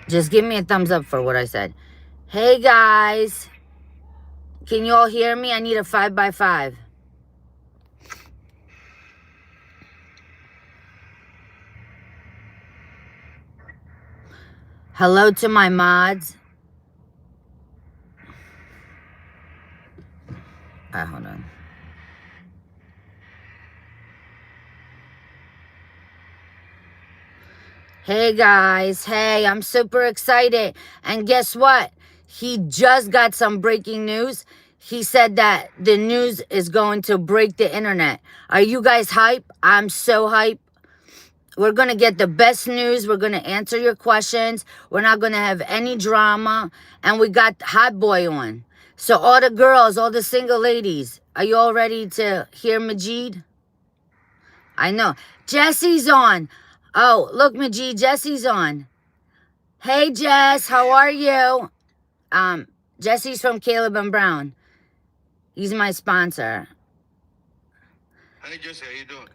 Just give me a thumbs up for what I said. Hey guys, can you all hear me? I need a 5x5. Hello to my mods. Hold on. Hey guys, hey, I'm super excited. And guess what? He just got some breaking news. He said that the news is going to break the internet. Are you guys hype? I'm so hype. We're going to get the best news. We're going to answer your questions. We're not going to have any drama. And we got Hot Boy on. So all the girls, all the single ladies, are you all ready to hear Majeed? I know. Jesse's on. Oh, look, Majeed, Jesse's on. Hey, Jess, how are you? Jesse's from Caleb and Brown. He's my sponsor. Hey, Jesse, how you doing?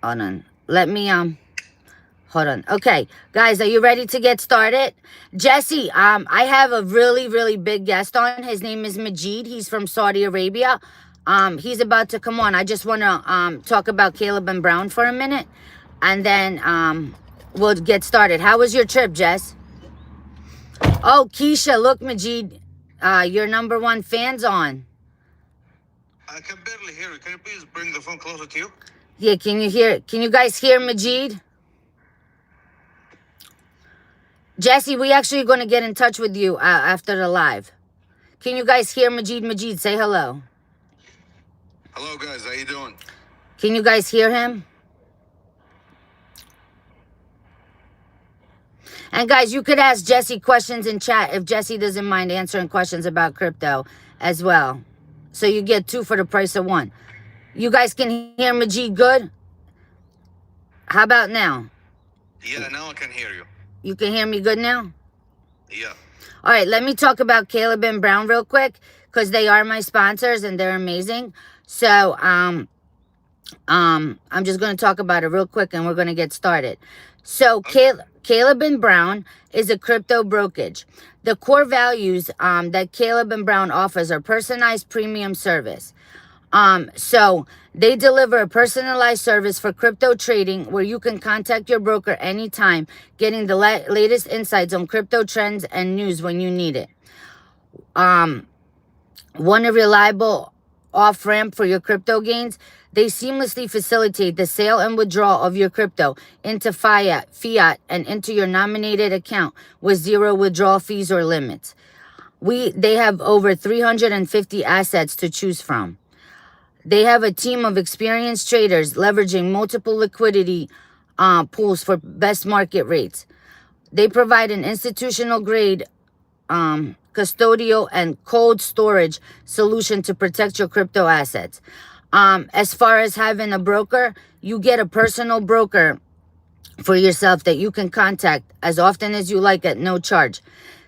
Hold on. Let me, hold on. Okay, guys, are you ready to get started? Jesse, I have a really, really big guest on. His name is Majeed. He's from Saudi Arabia. He's about to come on. I just want to, talk about Caleb and Brown for a minute. And then we'll get started. How was your trip, Jess? Oh, Keisha, look, Majeed. Your #1 fan's on. I can barely hear you. Can you please bring the phone closer to you? Yeah, can you guys hear Majeed? Jesse, we actually going to get in touch with you after the live. Can you guys hear Majeed? Majeed, say hello. Hello, guys. How you doing? Can you guys hear him? And guys, you could ask Jesse questions in chat if Jesse doesn't mind answering questions about crypto as well. So you get 2 for the price of 1. You guys can hear Majeed good? How about now? Yeah, now I can hear you. You can hear me good now? Yeah. All right, let me talk about Caleb and Brown real quick because they are my sponsors and they're amazing. So, I'm just going to talk about it real quick and we're going to get started. So, Caleb and Brown is a crypto brokerage. The core values that Caleb and Brown offers are personalized premium service. So they deliver a personalized service for crypto trading where you can contact your broker anytime, getting the latest insights on crypto trends and news when you need it. Want a reliable off-ramp for your crypto gains? They seamlessly facilitate the sale and withdrawal of your crypto into fiat and into your nominated account with 0 withdrawal fees or limits. They have over 350 assets to choose from. They have a team of experienced traders leveraging multiple liquidity pools for best market rates. They provide an institutional grade custodial and cold storage solution to protect your crypto assets. As far as having a broker, you get a personal broker for yourself that you can contact as often as you like at no charge.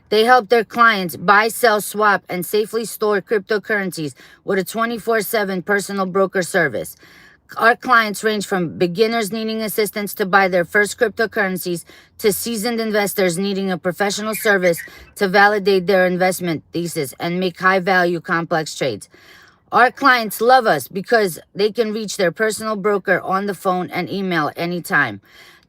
They help their clients buy, sell, swap, and safely store cryptocurrencies with a 24/7 personal broker service. Our clients range from beginners needing assistance to buy their first cryptocurrencies to seasoned investors needing a professional service to validate their investment thesis and make high-value complex trades. Our clients love us because they can reach their personal broker on the phone and email anytime.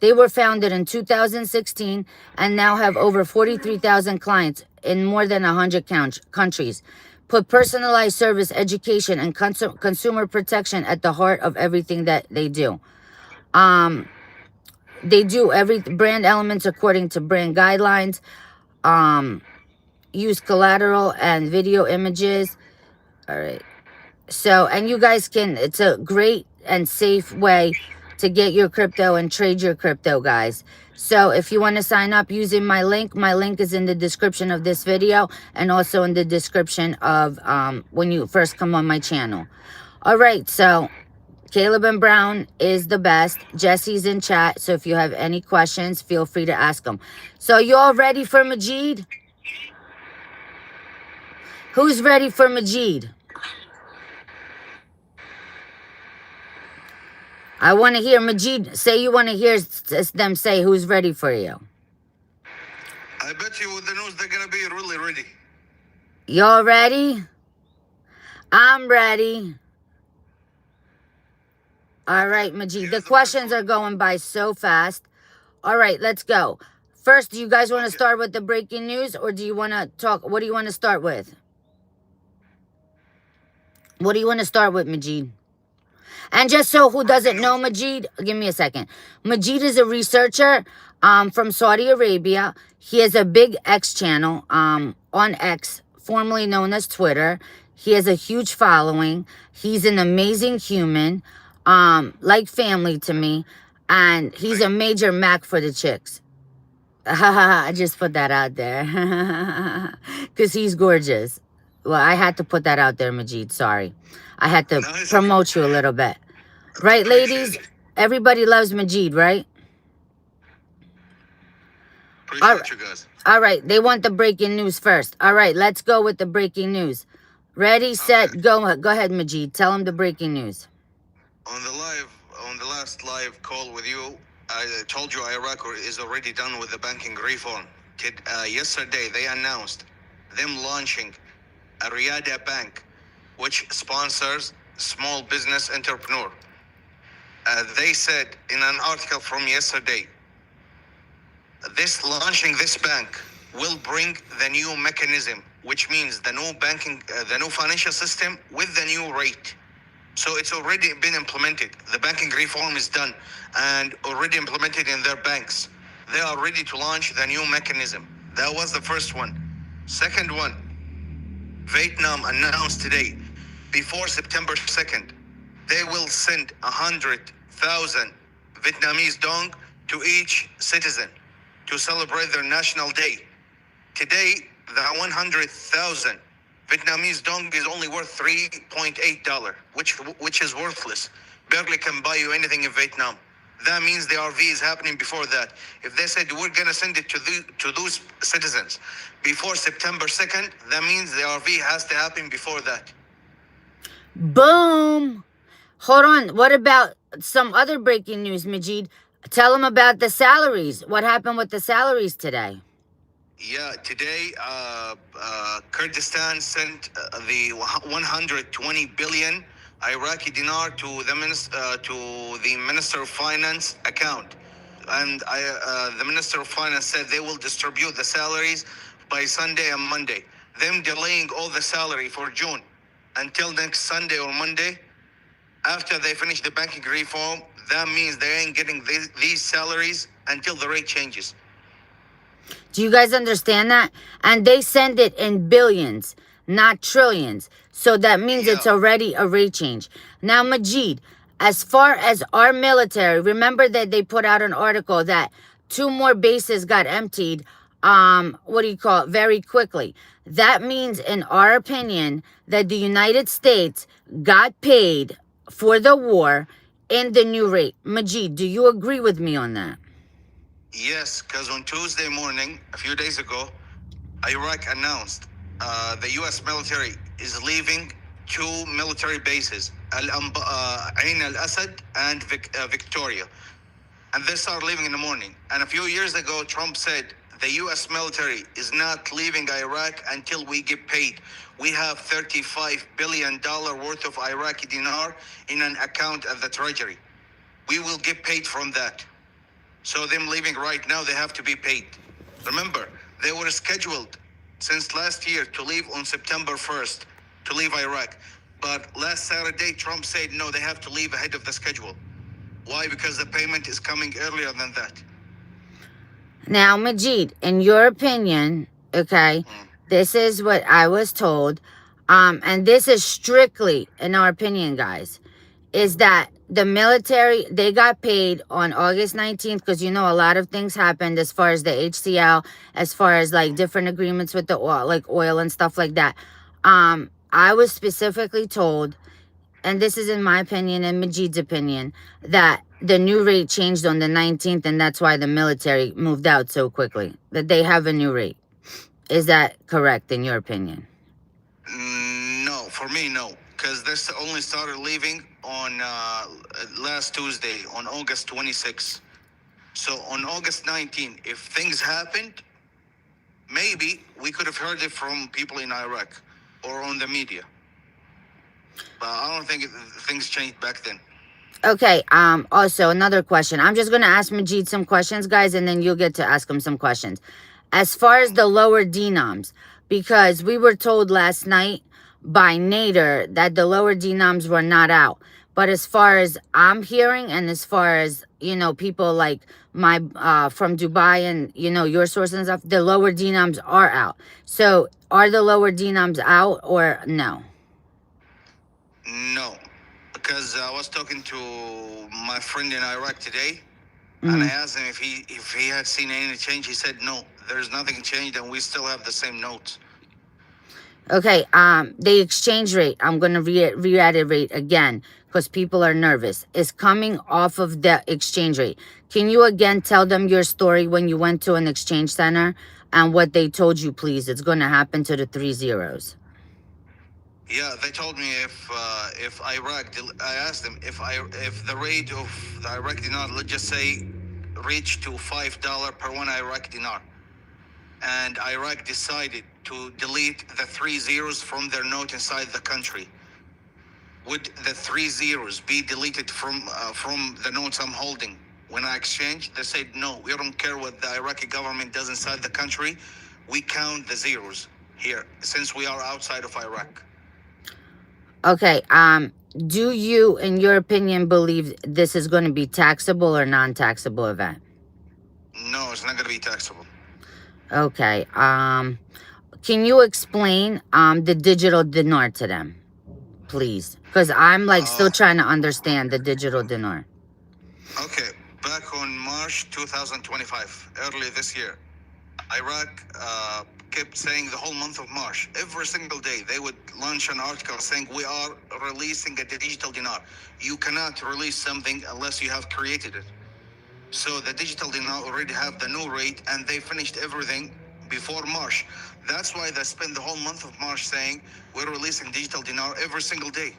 They were founded in 2016 and now have over 43,000 clients in more than 100 countries. Put personalized service, education, and consumer protection at the heart of everything that they do. They do every brand elements according to brand guidelines. Use collateral and video images. All right. So, and you guys it's a great and safe way to get your crypto and trade your crypto, guys. So if you want to sign up using my link is in the description of this video and also in the description of when you first come on my channel. All right, so Caleb and Brown is the best. Jesse's in chat, so if you have any questions, feel free to ask them. So you all ready for Majeed? Who's ready for Majeed? I want to hear Majeed say you want to hear them say who's ready for you. I bet you with the news they're gonna be really ready. Y'all ready? I'm ready. All right, Majeed. Here's The the first questions one. are going by so fast. All right, let's go. First, do you guys want to Okay. start with the breaking news, or do you want to talk? What do you want to start with? What do you want to start with, Majeed? And just so who Breaking doesn't know news. Majeed, give me a second. Majeed is a researcher from Saudi Arabia. He has a big X channel on X, formerly known as Twitter. He has a huge following. He's an amazing human, like family to me. And he's a major Mac for the chicks. I just put that out there. Because he's gorgeous. Well, I had to put that out there, Majeed. Sorry. I had to No, it's okay. promote you a little bit. Right, Appreciate ladies? it. Everybody loves Majeed, right? Appreciate you guys. All right. They want the breaking news first. All right. Let's go with the breaking news. Ready, set, Okay. go. Go ahead, Majeed. Tell them the breaking news. On the last live call with you, I told you Iraq is already done with the banking reform. Yesterday, they announced them launching a Riyadh bank, which sponsors small business entrepreneur. They said in an article from yesterday, launching this bank will bring the new mechanism, which means the new financial system with the new rate. So it's already been implemented. The banking reform is done and already implemented in their banks. They are ready to launch the new mechanism. That was the first one. Second one, Vietnam announced today, before September 2nd, they will send 100,000 Vietnamese dong to each citizen to celebrate their national day. Today, the 100,000 Vietnamese dong is only worth $3.8, which is worthless. Barely can buy you anything in Vietnam. That means the RV is happening before that. If they said we're gonna send it to those citizens before September 2nd, that means the RV has to happen before that. Boom. Hold on. What about some other breaking news, Majeed? Tell them about the salaries. What happened with the salaries today? Yeah, today Kurdistan sent the 120 billion Iraqi dinar to the Minister of Finance account, and the Minister of Finance said they will distribute the salaries by Sunday and Monday. Them delaying all the salary for June until next Sunday or Monday. After they finish the banking reform, that means they ain't getting these salaries until the rate changes. Do you guys understand that? And they send it in billions, not trillions. So that means it's Yeah. already a rate change. Now, Majeed, as far as our military, remember that they put out an article that 2 more bases got emptied, very quickly. That means, in our opinion, that the United States got paid for the war in the new rate. Majeed, do you agree with me on that? Yes, because on Tuesday morning, a few days ago, Iraq announced the U.S. military is leaving 2 military bases, Ain al-Assad and Victoria. And they start leaving in the morning. And a few years ago, Trump said the U.S. military is not leaving Iraq until we get paid. We have $35 billion worth of Iraqi dinar in an account at the Treasury. We will get paid from that. So them leaving right now, they have to be paid. Remember, they were scheduled since last year to leave on September 1st, to leave Iraq. But last Saturday, Trump said, no, they have to leave ahead of the schedule. Why? Because the payment is coming earlier than that. Now, Majeed, in your opinion, okay, this is what I was told, and this is strictly in our opinion, guys, is that the military, they got paid on August 19th because, you know, a lot of things happened as far as the HCL, as far as, like, different agreements with the oil, like oil and stuff like that. I was specifically told, and this is in my opinion and Majeed's opinion, that the new rate changed on the 19th, and that's why the military moved out so quickly, that they have a new rate. Is that correct in your opinion? No, for me, no. Because this only started leaving on last Tuesday, on August 26th. So on August 19th, if things happened, Maybe we could have heard it from people in Iraq or on the media. But I don't think things changed back then. Okay, also another question. I'm just gonna ask Majeed some questions, guys, and then you'll get to ask him some questions. As far as the lower denoms, because we were told last night by Nader that the lower denoms were not out. But as far as I'm hearing, and as far as, you know, people like my from Dubai and, you know, your sources and stuff, the lower denoms are out. So are the lower denoms out or no? No, because I was talking to my friend in Iraq today, and I Mhm. asked him if he had seen any change. He said no, there's nothing changed, and we still have the same notes. Okay, the exchange rate, I'm going to reiterate again because people are nervous, is coming off of the exchange rate. Can you again tell them your story when you went to an exchange center and what they told you, please? It's going to happen to the 3 zeros. Yeah, they told me if Iraq, I asked them if the rate of the Iraq dinar, let's just say, reached to $5 per one Iraq dinar, and Iraq decided to delete the 3 zeros from their note inside the country, would the 3 zeros be deleted from the notes I'm holding when I exchange? They said no. We don't care what the Iraqi government does inside the country. We count the zeros here since we are outside of Iraq. Okay, do you, in your opinion, believe this is going to be taxable or non-taxable event? No, it's not going to be taxable. Okay, can you explain the digital dinar to them, please? Because I'm like still trying to understand the digital dinar. Okay, back on March 2025, early this year, Iraq kept saying the whole month of March, every single day, they would launch an article saying we are releasing a digital dinar. You cannot release something unless you have created it. So the digital dinar already have the new rate, and they finished everything before March. That's why they spent the whole month of March saying we're releasing digital dinar every single day.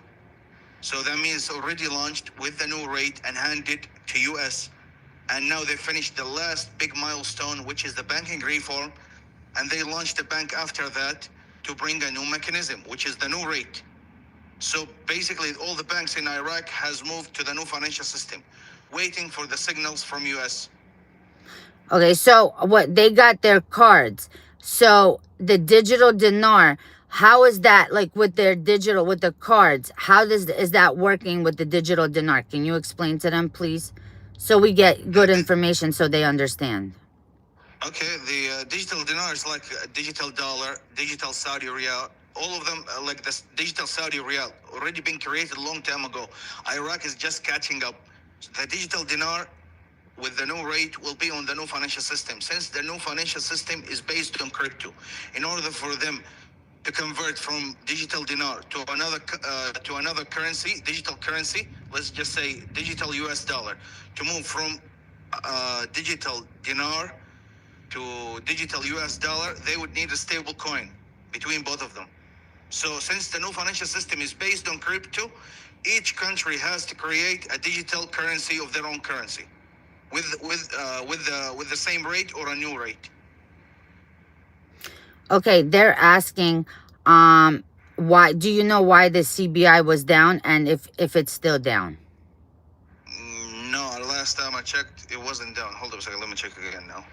So that means it's already launched with the new rate and handed to US. And now they finished the last big milestone, which is the banking reform. And they launched the bank after that to bring a new mechanism, which is the new rate. So basically, all the banks in Iraq has moved to the new financial system, waiting for the signals from US. Okay, so what they got their cards. So the digital dinar, how is that like with their digital with the cards? How is that working with the digital dinar? Can you explain to them, please? So we get good information so they understand. Okay, the digital dinar is like a digital dollar, digital Saudi riyal. All of them, like the digital Saudi riyal, already been created a long time ago. Iraq is just catching up. The digital dinar with the new rate will be on the new financial system. Since the new financial system is based on crypto, in order for them to convert from digital dinar to another currency, digital currency, let's just say digital US dollar, to move from digital dinar to digital US dollar, they would need a stable coin between both of them. So since the new financial system is based on crypto, each country has to create a digital currency of their own currency with the same rate or a new rate. Okay, they're asking, why do you know why the CBI was down and if it's still down? No, last time I checked, it wasn't down. Hold up a second, let me check again now.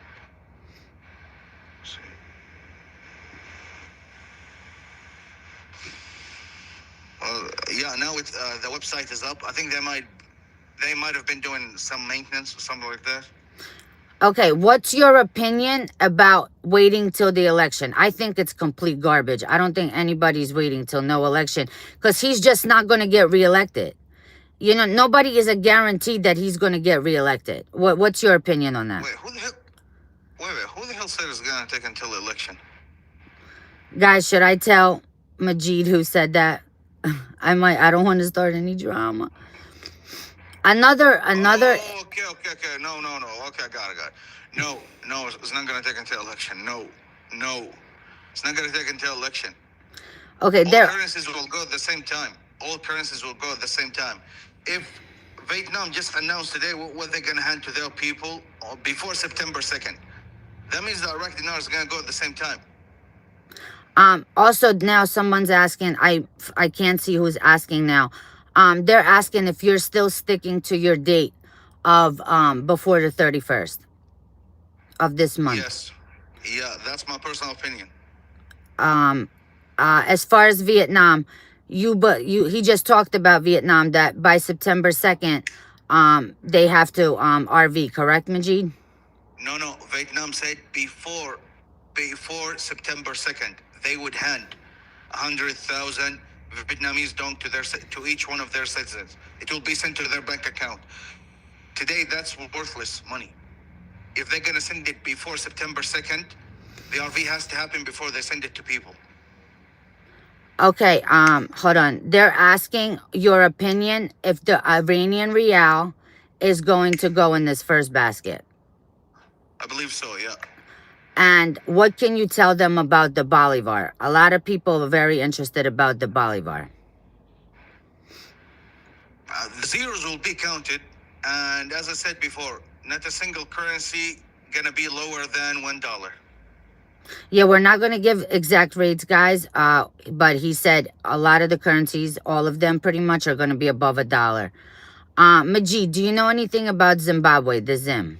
See. Yeah, now it's the website is up. I think they might have been doing some maintenance or something like that. Okay, what's your opinion about waiting till the election? I think it's complete garbage. I don't think anybody's waiting till no election because he's just not going to get reelected. You know, nobody is a guarantee that he's going to get reelected. What's your opinion on that? Wait, who the hell said it's gonna take until the election? Guys, should I tell Majeed who said that? I don't want to start any drama. Another. Oh, okay. No. Okay, I got it. No, it's not gonna take until election. No, it's not gonna take until election. Okay, All currencies will go at the same time. If Vietnam just announced today what they're gonna hand to their people before September 2nd, That means the Iraqi dinar is going to go at the same time. Also now someone's asking, I can't see who's asking now. They're asking if you're still sticking to your date of before the 31st of this month. Yes. Yeah, that's my personal opinion. As far as Vietnam, he just talked about Vietnam, that by September 2nd, they have to RV, correct, Majeed? No. Vietnam said before September 2nd, they would hand 100,000 Vietnamese dong to each one of their citizens. It will be sent to their bank account. Today, that's worthless money. If they're gonna send it before September 2nd, the RV has to happen before they send it to people. Okay, hold on. They're asking your opinion if the Iranian rial is going to go in this first basket. I believe so, yeah. And what can you tell them about the Bolivar? A lot of people are very interested about the Bolivar. The zeros will be counted, and as I said before, not a single currency gonna be lower than $1. Yeah, we're not going to give exact rates, guys. But he said a lot of the currencies, all of them pretty much, are going to be above $1. Majeed, do you know anything about Zimbabwe, the Zim?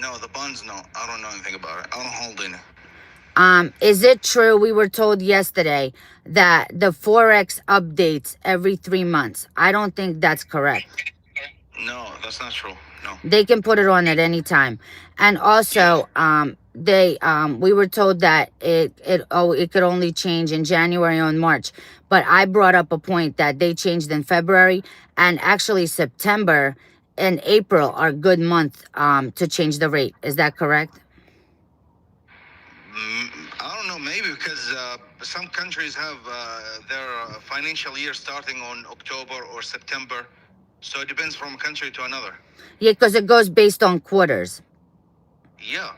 No, the bonds, no. I don't know anything about it. I don't hold any. Is it true, we were told yesterday, that the Forex updates every 3 months? I don't think that's correct. No, that's not true. No. They can put it on at any time. And also, we were told that it could only change in January or in March. But I brought up a point that they changed in February, and actually September and April are good months to change the rate. Is that correct? I don't know, maybe because some countries have their financial year starting on October or September. So it depends from country to another. Yeah, because it goes based on quarters. Yeah.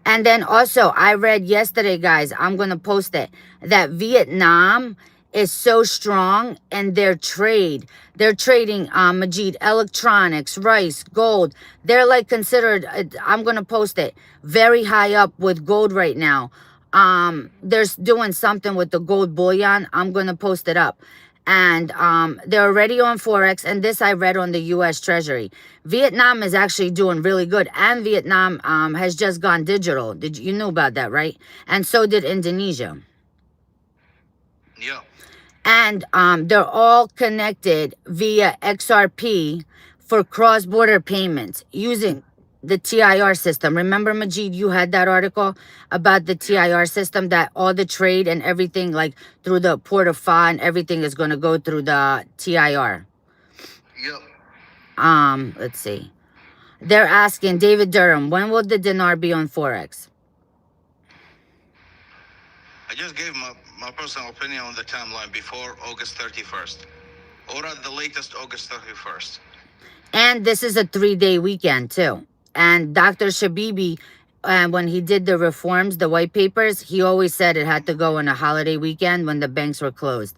And then also, I read yesterday, guys, I'm going to post it, that Vietnam is so strong in their trade. They're trading, Majeed, electronics, rice, gold. They're like considered, I'm going to post it, very high up with gold right now. They're doing something with the gold bullion. I'm going to post it up. And they're already on Forex. And this I read on the U.S. Treasury. Vietnam is actually doing really good. And Vietnam has just gone digital. You knew about that, right? And so did Indonesia. Yeah. And they're all connected via XRP for cross-border payments using the TIR system. Remember, Majeed, you had that article about the TIR system, that all the trade and everything, like through the port of Fa and everything, is going to go through the TIR. Yep. Let's see. They're asking, David Durham, when will the dinar be on Forex? I just gave my personal opinion on the timeline before August 31st. Or at the latest August 31st. And this is a 3-day weekend, too. And Dr. Shabibi, when he did the reforms, the white papers, he always said it had to go on a holiday weekend when the banks were closed,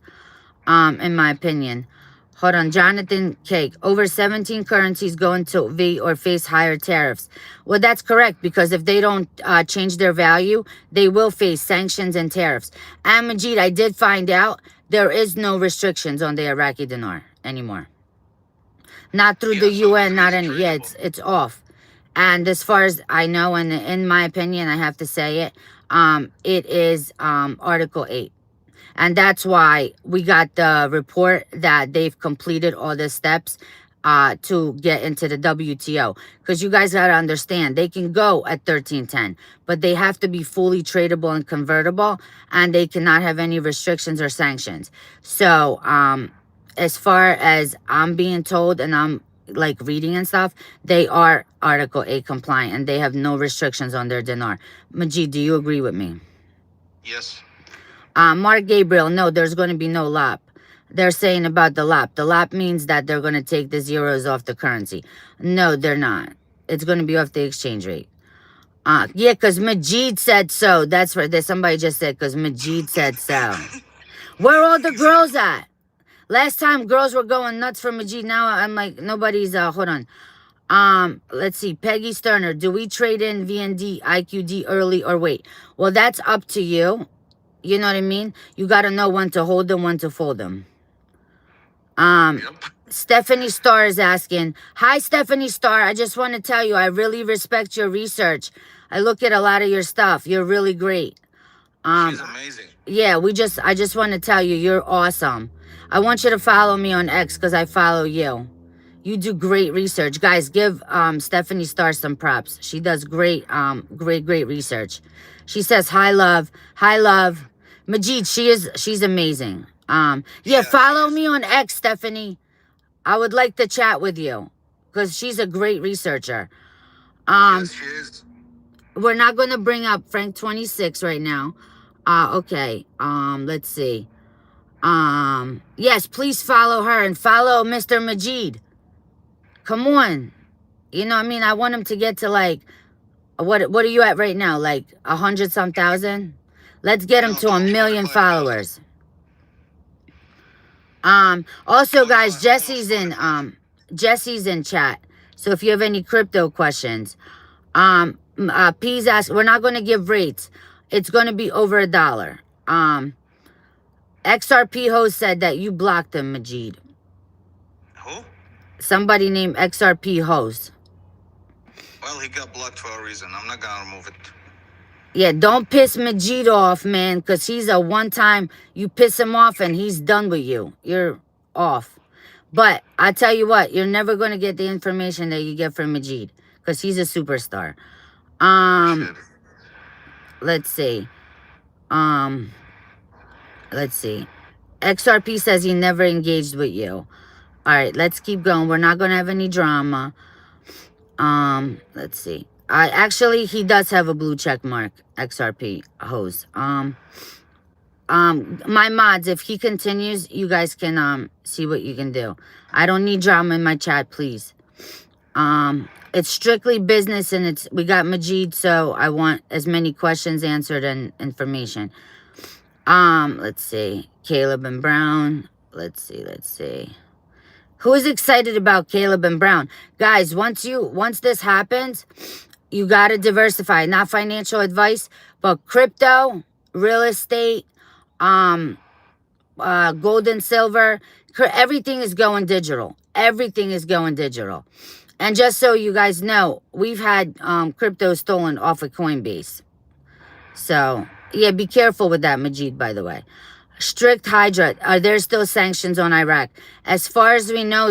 in my opinion. Hold on, Jonathan Cake. Over 17 currencies go into V or face higher tariffs. Well, that's correct, because if they don't change their value, they will face sanctions and tariffs. And Majeed, I did find out there is no restrictions on the Iraqi dinar anymore. Not through the UN, not any. Yeah, it's off. And as far as I know, and in my opinion, I have to say it, it is Article 8. And that's why we got the report that they've completed all the steps to get into the WTO. Because you guys got to understand, they can go at 1310, but they have to be fully tradable and convertible, and they cannot have any restrictions or sanctions. So as far as I'm being told, and I'm like reading and stuff, they are Article 8 compliant, and they have no restrictions on their dinar. Majeed, do you agree with me? Yes. Mark Gabriel, no, there's going to be no LAP. They're saying about the LAP. The LAP means that they're going to take the zeros off the currency. No, they're not. It's going to be off the exchange rate. Yeah, because Majeed said so. That's right. There's somebody just said, because Majeed said so. Where are all the girls at? Last time girls were going nuts for Majeed. Now I'm like, nobody's, hold on. Let's see. Peggy Sterner, do we trade in VND, IQD early or wait? Well, that's up to you. You know what I mean? You got to know when to hold them, when to fold them. Yep. Stephanie Starr is asking, hi, Stephanie Starr. I just want to tell you, I really respect your research. I look at a lot of your stuff. You're really great. She's amazing. Yeah, I just want to tell you, you're awesome. I want you to follow me on X because I follow you. You do great research. Guys, give Stephanie Starr some props. She does great research. She says, hi, love. Hi, love. Majeed, she's amazing. Yeah, follow me on X, Stephanie. I would like to chat with you because she's a great researcher. Yes, she is. We're not going to bring up Frank 26 right now. Okay. Let's see. Yes, please follow her and follow Mr. Majeed. Come on. You know what I mean? I want him to get to like, what are you at right now? Like 100-some thousand? Let's get him to 1 million followers. Also guys, Jesse's in chat. So if you have any crypto questions, P's ask, we're not going to give rates. It's going to be over $1. XRP host said that you blocked him, Majeed. Who? Somebody named XRP host. Well, he got blocked for a reason. I'm not gonna remove it. Yeah, don't piss Majeed off, man, because he's a one-time, you piss him off and he's done with you. You're off. But I tell you what, you're never going to get the information that you get from Majeed because he's a superstar. Let's see. Let's see. XRP says he never engaged with you. All right, let's keep going. We're not going to have any drama. Let's see. Actually, he does have a blue check mark, XRP host. My mods, if he continues, you guys can see what you can do. I don't need drama in my chat, please. It's strictly business, and we got Majeed, so I want as many questions answered and information. Let's see. Caleb and Brown. Let's see. Who's excited about Caleb and Brown? Guys, once this happens, you got to diversify. Not financial advice, but crypto, real estate, gold and silver. Everything is going digital. Everything is going digital. And just so you guys know, we've had crypto stolen off of Coinbase. So, yeah, be careful with that, Majeed, by the way. Strict Hydra. Are there still sanctions on Iraq? As far as we know,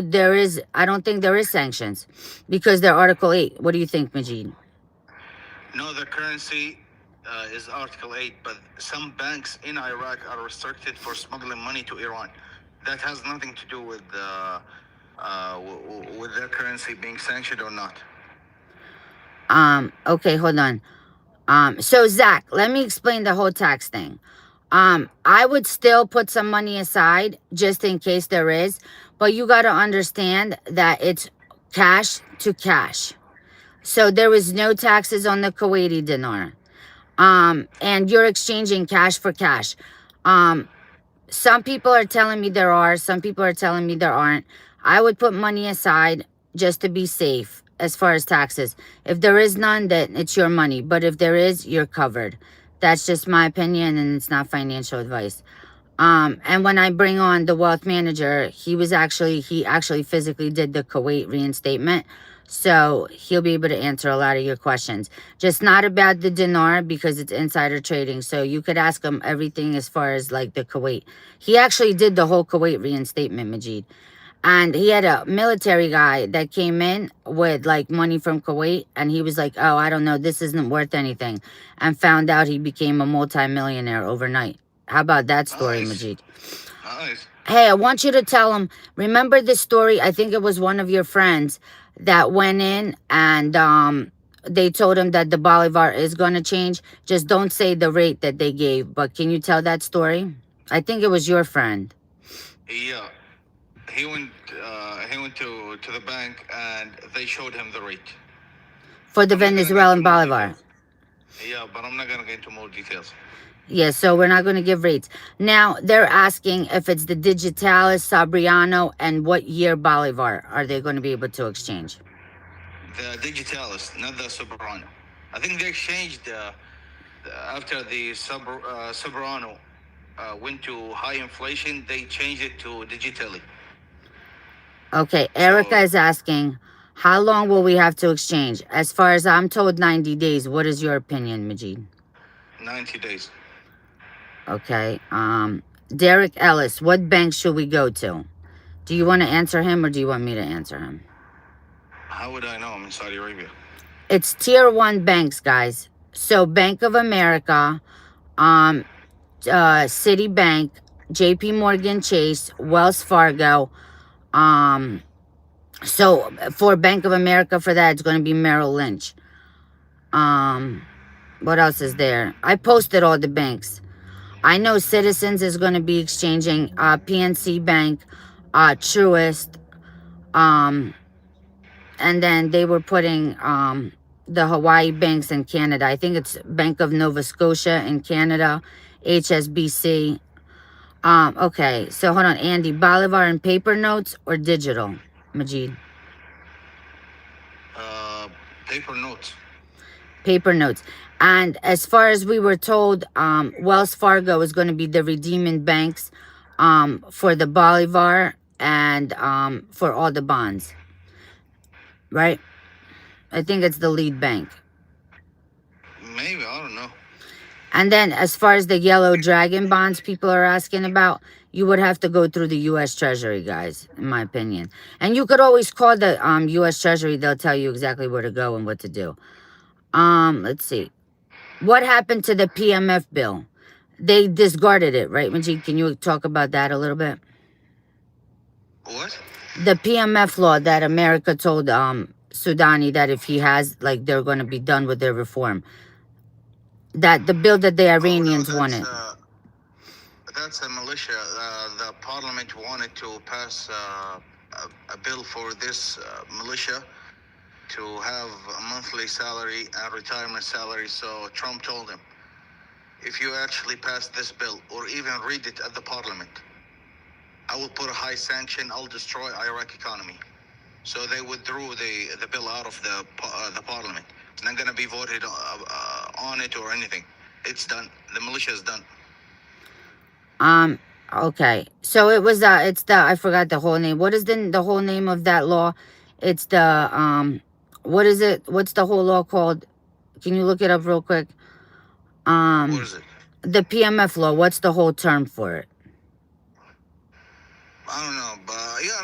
I don't think there is sanctions because they're Article 8. What do you think, Majeed? No, the currency is Article 8, but some banks in Iraq are restricted for smuggling money to Iran. That has nothing to do with their currency being sanctioned or not. Okay, hold on. So Zach, let me explain the whole tax thing. I would still put some money aside just in case there is, but you got to understand that it's cash to cash. So there was no taxes on the Kuwaiti dinar. And you're exchanging cash for cash. Some people are telling me there are, some people are telling me there aren't. I would put money aside just to be safe as far as taxes. If there is none, then it's your money. But if there is, you're covered. That's just my opinion, and it's not financial advice. And when I bring on the wealth manager, he actually physically did the Kuwait reinstatement. So he'll be able to answer a lot of your questions. Just not about the dinar because it's insider trading. So you could ask him everything as far as like the Kuwait. He actually did the whole Kuwait reinstatement, Majeed. And he had a military guy that came in with like money from Kuwait. And he was like, oh, I don't know, this isn't worth anything. And found out he became a multimillionaire overnight. How about that story, nice. Majeed? Nice. Hey, I want you to tell him, remember this story? I think it was one of your friends that went in and they told him that the Bolivar is going to change. Just don't say the rate that they gave. But can you tell that story? I think it was your friend. Yeah. He went to the bank and they showed him the rate. For the Venezuelan Bolivar. Yeah, but I'm not going to get into more details. Yeah, so we're not going to give rates. Now, they're asking if it's the Digitalis, Sabriano, and what year Bolivar are they going to be able to exchange? The Digitalis, not the Soberano. I think they changed after the Soberano went to high inflation. They changed it to Digitali. Okay, Erica So is asking, how long will we have to exchange? As far as I'm told, 90 days. What is your opinion, Majeed? 90 days. Okay. Derek Ellis, what bank should we go to? Do you want to answer him or do you want me to answer him? How would I know? I'm in Saudi Arabia. It's tier 1 banks, guys. So Bank of America, Citibank, JP Morgan Chase, Wells Fargo. So for Bank of America, for that, it's going to be Merrill Lynch. What else is there? I posted all the banks. I know Citizens is going to be exchanging PNC Bank, Truist, and then they were putting the Hawaii banks in Canada. I think it's Bank of Nova Scotia in Canada, HSBC. Okay, so hold on, Andy. Bolivar in paper notes or digital, Majeed? Paper notes. Paper notes. And as far as we were told, Wells Fargo is going to be the redeeming banks for the Bolivar and for all the bonds. Right? I think it's the lead bank. Maybe, I don't know. And then as far as the yellow dragon bonds people are asking about, you would have to go through the U.S. Treasury, guys, in my opinion. And you could always call the U.S. Treasury. They'll tell you exactly where to go and what to do. Let's see. What happened to the PMF bill? They discarded it, right, Majeed? Can you talk about that a little bit? What? The PMF law that America told Sudani that if he has, like, they're going to be done with their reform. That the bill that the Iranians wanted. That's a militia. The parliament wanted to pass a bill for this militia to have a monthly salary and retirement salary. So Trump told him, if you actually pass this bill or even read it at the parliament, I will put a high sanction. I'll destroy Iraq economy. So they withdrew the bill out of the parliament. It's not going to be voted on it or anything. It's done. The militia is done. Okay. So it was it's the, I forgot the whole name. What is the whole name of that law? It's the what is it? What's the whole law called? Can you look it up real quick? What is it? The PMF law. What's the whole term for it? I don't know, but yeah,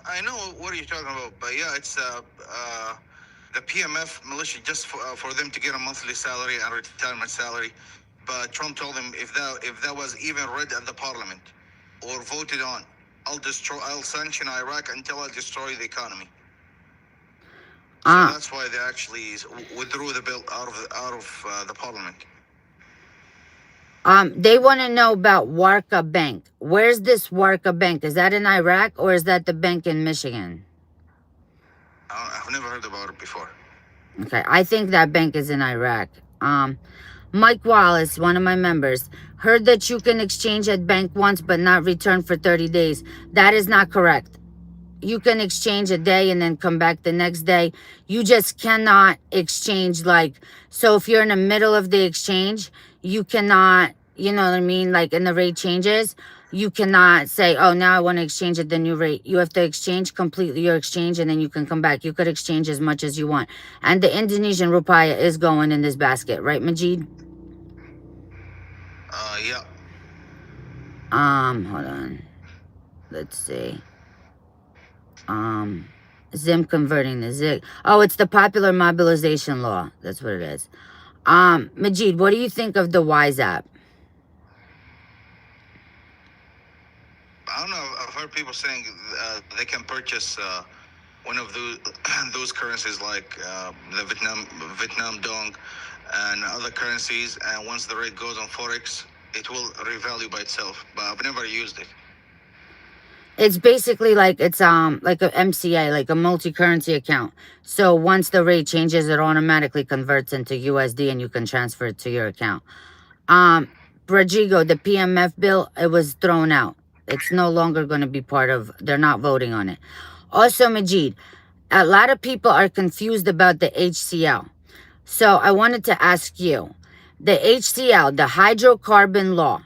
I know what you're talking about. But yeah, it's the PMF militia just for them to get a monthly salary and retirement salary. But Trump told them if that was even read at the parliament or voted on, I'll sanction Iraq until I destroy the economy. So that's why they actually withdrew the bill out of the parliament. They want to know about Warka Bank. Where's this Warka Bank? Is that in Iraq or is that the bank in Michigan? I've never heard about it before. Okay, I think that bank is in Iraq. Mike Wallace, one of my members, heard that you can exchange at bank once but not return for 30 days. That is not correct. You can exchange a day and then come back the next day. You just cannot exchange so if you're in the middle of the exchange, you cannot, you know what I mean? Like in the rate changes, you cannot say, oh, now I want to exchange at the new rate. You have to exchange completely your exchange and then you can come back. You could exchange as much as you want. And the Indonesian rupiah is going in this basket, right, Majeed? Yeah. Hold on. Let's see. Zim converting the ZIG. Oh, it's the popular mobilization law. That's what it is. Majeed, what do you think of the Wise app? I don't know. I've heard people saying they can purchase one of those currencies like the Vietnam Dong and other currencies, and once the rate goes on Forex, it will revalue by itself. But I've never used it. It's basically like it's like a MCA, like a multi-currency account. So once the rate changes, it automatically converts into USD and you can transfer it to your account. Rodrigo, the PMF bill, it was thrown out. It's no longer going to be part of, they're not voting on it. Also, Majeed, A lot of people are confused about the HCL. So I wanted to ask you, the HCL, the hydrocarbon law,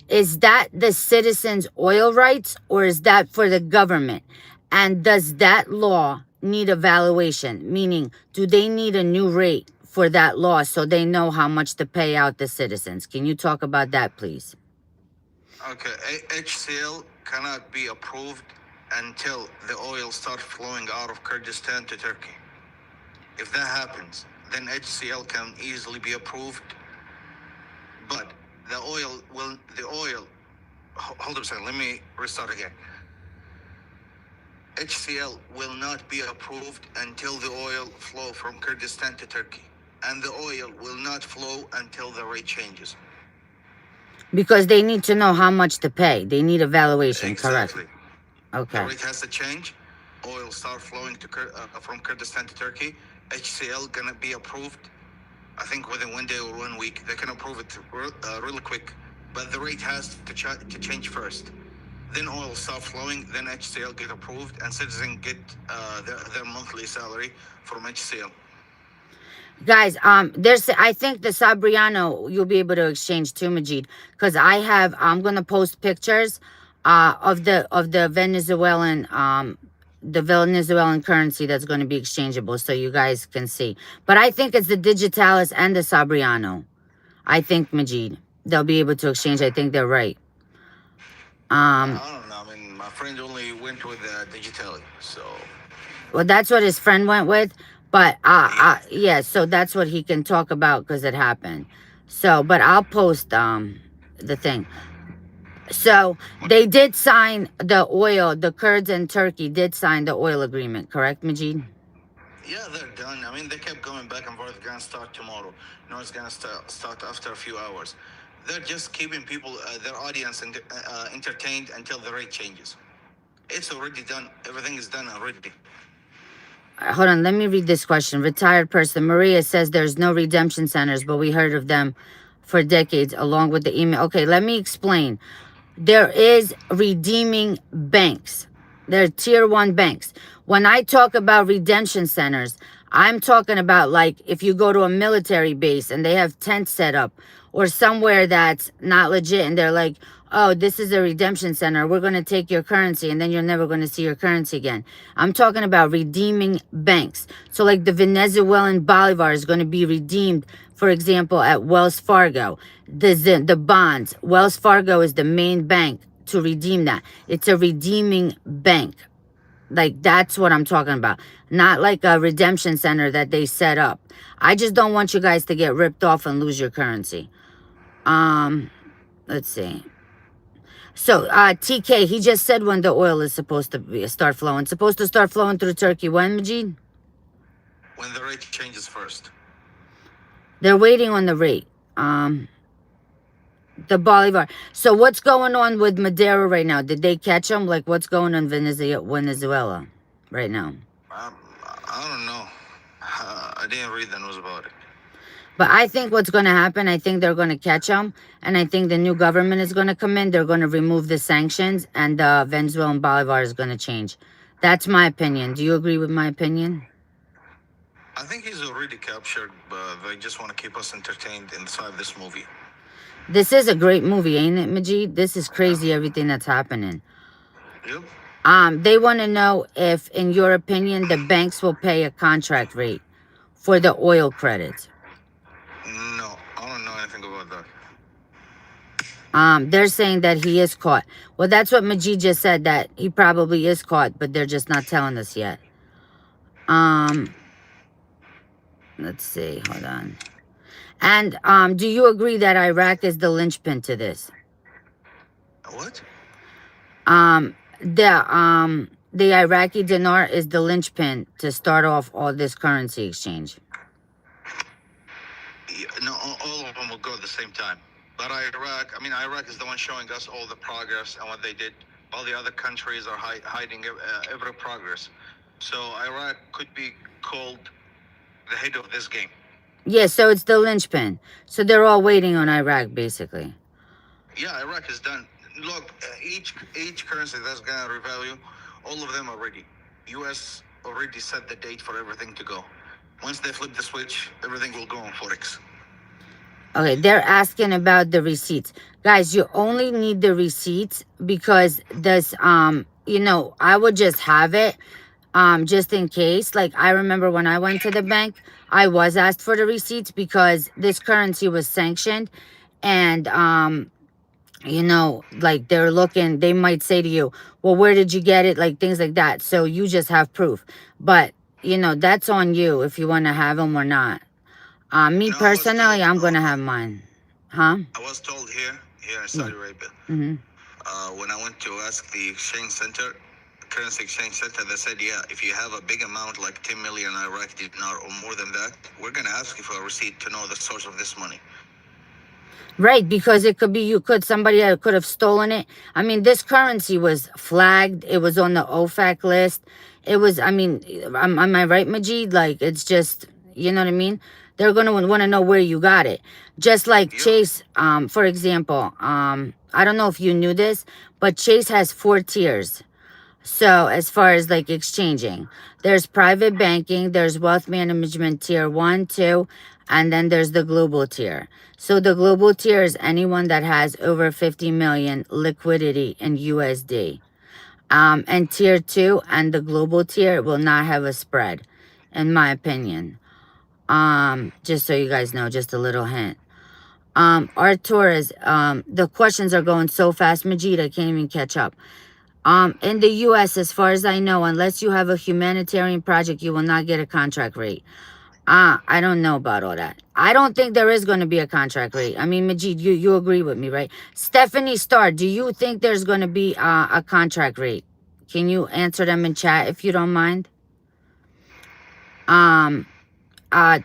is that the citizens' oil rights or is that for the government? And does that law need evaluation? Meaning, do they need a new rate for that law so they know how much to pay out the citizens? Can you talk about that, please? Okay, HCL cannot be approved until the oil starts flowing out of Kurdistan to Turkey. If that happens, then HCL can easily be approved. But the oil, hold up a second, let me restart again. HCL will not be approved until the oil flow from Kurdistan to Turkey. And the oil will not flow until the rate changes. Because they need to know how much to pay. They need evaluation, Exactly. correct? Okay. The rate has to change. Oil start flowing to from Kurdistan to Turkey. HCL gonna be approved. I think within 1 day or 1 week they can approve it really quick. But the rate has to change first. Then oil start flowing. Then HCL get approved, and citizens get their monthly salary from HCL. Guys, there's, I think the Sabriano you'll be able to exchange too, Majeed, because I'm gonna post pictures, of the Venezuelan currency that's going to be exchangeable, so you guys can see. But I think it's the Digitalis and the Sabriano. I think, Majeed, they'll be able to exchange. I think they're right. I don't know. I mean, my friend only went with Digitali, so. Well, that's what his friend went with. But yeah, so that's what he can talk about because it happened. So, but I'll post the thing. So they did sign the oil. The Kurds and Turkey did sign the oil agreement, correct, Majeed? Yeah, they're done. I mean, they kept going back and forth. It's gonna start tomorrow. No, it's gonna start after a few hours. They're just keeping people, their audience, entertained until the rate changes. It's already done. Everything is done already. Hold on, let me read this question. Retired person Maria says there's no redemption centers, but we heard of them for decades along with the email. Okay, let me explain. There is redeeming banks. They're tier 1 banks. When I talk about redemption centers, I'm talking about like if you go to a military base and they have tents set up, or somewhere that's not legit and they're like, oh, this is a redemption center, we're going to take your currency and then you're never going to see your currency again. I'm talking about redeeming banks. So like the Venezuelan Bolivar is going to be redeemed, for example, at Wells Fargo. The bonds, Wells Fargo is the main bank to redeem that. It's a redeeming bank. Like, that's what I'm talking about. Not like a redemption center that they set up. I just don't want you guys to get ripped off and lose your currency. Let's see. So, TK, he just said when the oil is supposed to start flowing. It's supposed to start flowing through Turkey. When, Majeed? When the rate changes first. They're waiting on the rate. The Bolivar. So what's going on with Madeira right now? Did they catch them? Like, what's going on in Venezuela right now? I don't know. I didn't read the news about it. But I think what's going to happen, I think they're going to catch them. And I think the new government is going to come in. They're going to remove the sanctions. And the Venezuelan Bolivar is going to change. That's my opinion. Do you agree with my opinion? I think he's already captured, but they just want to keep us entertained inside this movie. This is a great movie, ain't it, Majeed? This is crazy, everything that's happening. Yep. They want to know if, in your opinion, the banks will pay a contract rate for the oil credits. No, I don't know anything about that. They're saying that he is caught. Well, that's what Majeed just said, that he probably is caught, but they're just not telling us yet. Let's see, hold on. And do you agree that Iraq is the linchpin to this? What? The Iraqi dinar is the linchpin to start off all this currency exchange. Yeah, no, all of them will go at the same time. But Iraq is the one showing us all the progress and what they did. All the other countries are hiding every progress. So Iraq could be called the head of this game. Yeah, so it's the linchpin. So they're all waiting on Iraq, basically. Yeah, Iraq is done. Look, each currency that's gonna revalue, all of them are ready. U.S. already set the date for everything to go. Once they flip the switch, everything will go on Forex. Okay, they're asking about the receipts. Guys, you only need the receipts because this, you know, I would just have it, just in case. Like, I remember when I went to the bank, I was asked for the receipts because this currency was sanctioned. And, you know, like they're looking, they might say to you, well, where did you get it? Like things like that. So you just have proof. But, you know, that's on you if you want to have them or not. Me No, I was personally, told. I'm going to have mine. Huh? I was told here in Yeah. Saudi Arabia, Mm-hmm. when I went to ask the exchange center, currency exchange center, they said, yeah, if you have a big amount like 10 million Iraqi dinar or more than that, we're gonna ask you for a receipt to know the source of this money. Right, because it could be somebody that could have stolen it. I mean, this currency was flagged. It was on the OFAC list. It was, I mean, am I right, Majeed? Like, it's just, you know what I mean? They're going to want to know where you got it. Just like Yeah. Chase, for example, I don't know if you knew this, but Chase has 4 tiers. So as far as like exchanging, there's private banking, there's wealth management tier 1, 2, and then there's the global tier. So the global tier is anyone that has over 50 million liquidity in USD. And tier 2 and the global tier will not have a spread, in my opinion. Just so you guys know, just a little hint. Artur is, the questions are going so fast, Majeed, I can't even catch up. In the U.S., as far as I know, unless you have a humanitarian project, you will not get a contract rate. I don't know about all that. I don't think there is going to be a contract rate. I mean, Majeed, you agree with me, right? Stephanie Starr, do you think there's going to be a contract rate? Can you answer them in chat if you don't mind?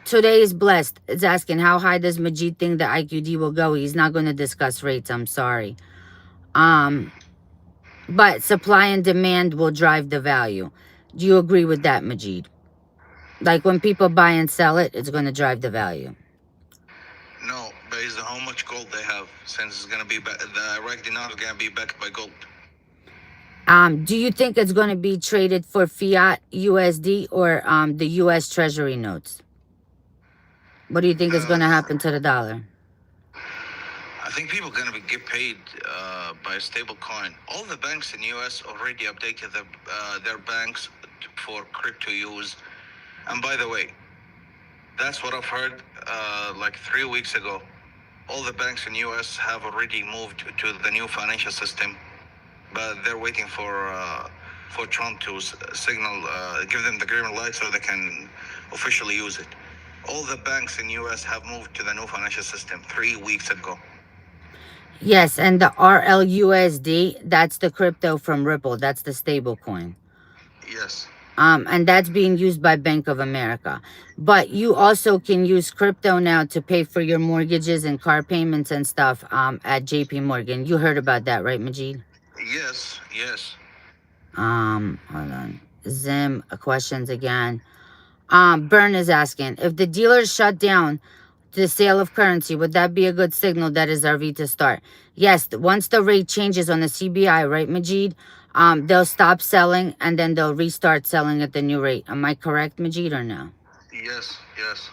Today is blessed. It's asking, how high does Majeed think the IQD will go? He's not going to discuss rates. I'm sorry. But supply and demand will drive the value. Do you agree with that, Majeed? Like when people buy and sell it, it's going to drive the value. No, based on how much gold they have, since it's gonna be the Iraq dinar is gonna be backed by gold. Do you think it's going to be traded for fiat USD or the US Treasury notes? What do you think is going to happen to the dollar? I think people are gonna get paid by a stable coin. All the banks in the US already updated their banks for crypto use. And by the way, that's what I've heard like 3 weeks ago. All the banks in US have already moved to the new financial system, but they're waiting for Trump to signal, give them the green light so they can officially use it. All the banks in US have moved to the new financial system 3 weeks ago. Yes, and the RLUSD, that's the crypto from Ripple. That's the stable coin. Yes. And that's being used by Bank of America. But you also can use crypto now to pay for your mortgages and car payments and stuff at JP Morgan. You heard about that, right, Majeed? Yes, yes. Hold on. Zim, questions again. Bern is asking, if the dealers shut down the sale of currency, would that be a good signal that is RV to start? Yes, once the rate changes on the CBI, right, Majeed? They'll stop selling and then they'll restart selling at the new rate. Am I correct, Majeed, or no? Yes, yes.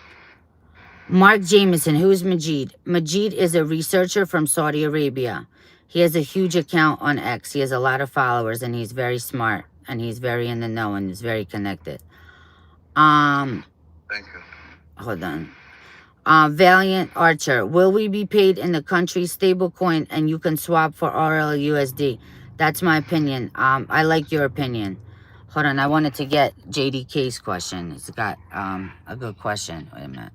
Mark Jameson, who's Majeed? Majeed is a researcher from Saudi Arabia. He has a huge account on X. He has a lot of followers and he's very smart and he's very in the know and he's very connected. Thank you. Hold on. Valiant Archer, will we be paid in the country's stable coin and you can swap for RLUSD? That's my opinion. I like your opinion. Hold on, I wanted to get JDK's question. He's got a good question. Wait a minute.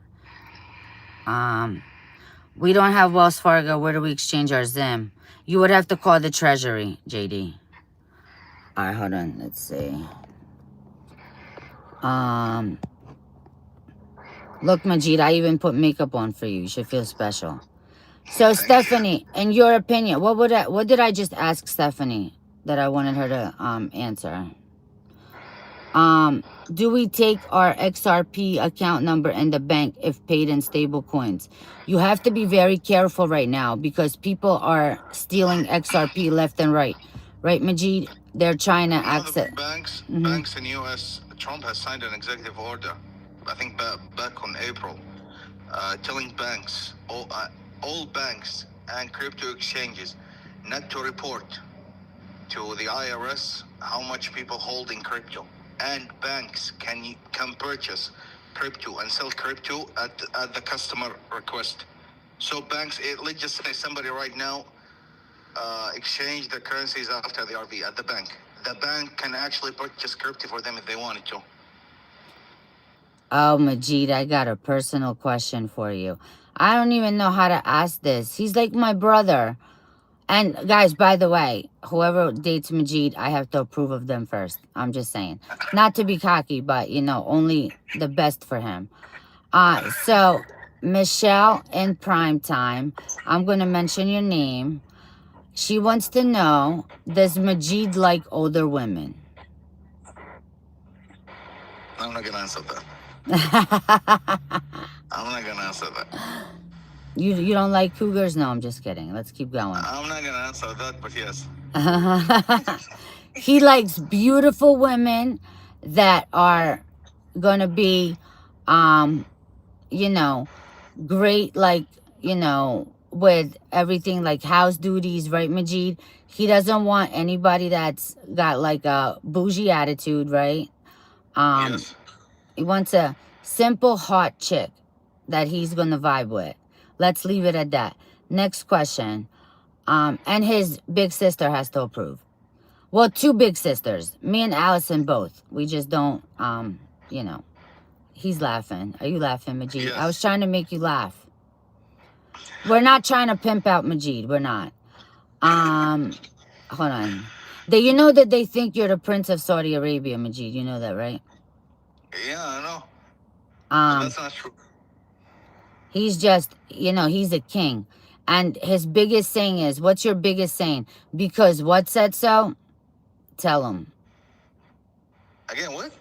We don't have Wells Fargo. Where do we exchange our Zim? You would have to call the Treasury, JD. All right, hold on. Let's see. Look, Majeed, I even put makeup on for you. You should feel special. So, Stephanie, in your opinion, what did I just ask Stephanie that I wanted her to answer? Do we take our XRP account number in the bank if paid in stable coins? You have to be very careful right now because people are stealing XRP left and right. Right, Majeed? They're trying to access. Banks in US, Trump has signed an executive order, I think back on April, telling banks, all banks and crypto exchanges, not to report to the IRS how much people hold in crypto, and banks can purchase crypto and sell crypto at the customer request. So banks, let's just say somebody right now exchange their currencies after the RV at the bank. The bank can actually purchase crypto for them if they wanted to. Oh, Majeed, I got a personal question for you. I don't even know how to ask this. He's like my brother. And guys, by the way, whoever dates Majeed, I have to approve of them first. I'm just saying. Not to be cocky, but, you know, only the best for him. So, Michelle in prime time, I'm going to mention your name. She wants to know, does Majeed like older women? I'm not gonna answer that. I'm not gonna answer that. You don't like cougars? No, I'm just kidding. Let's keep going. I'm not gonna answer that, but yes. He likes beautiful women that are gonna be, you know, great, like, you know, with everything like house duties, right, Majeed? He doesn't want anybody that's got like a bougie attitude, right? Yes. He wants a simple, hot chick that he's gonna vibe with. Let's leave it at that. Next question. And his big sister has to approve. Well, two big sisters. Me and Allison both. We just don't, you know. He's laughing. Are you laughing, Majeed? Yes. I was trying to make you laugh. We're not trying to pimp out Majeed. We're not. Hold on. You know that they think you're the Prince of Saudi Arabia, Majeed. You know that, right? Yeah, I know. But that's not true. He's just, you know, he's a king. And his biggest saying is, what's your biggest saying? Because what said so? Tell him. Again, what?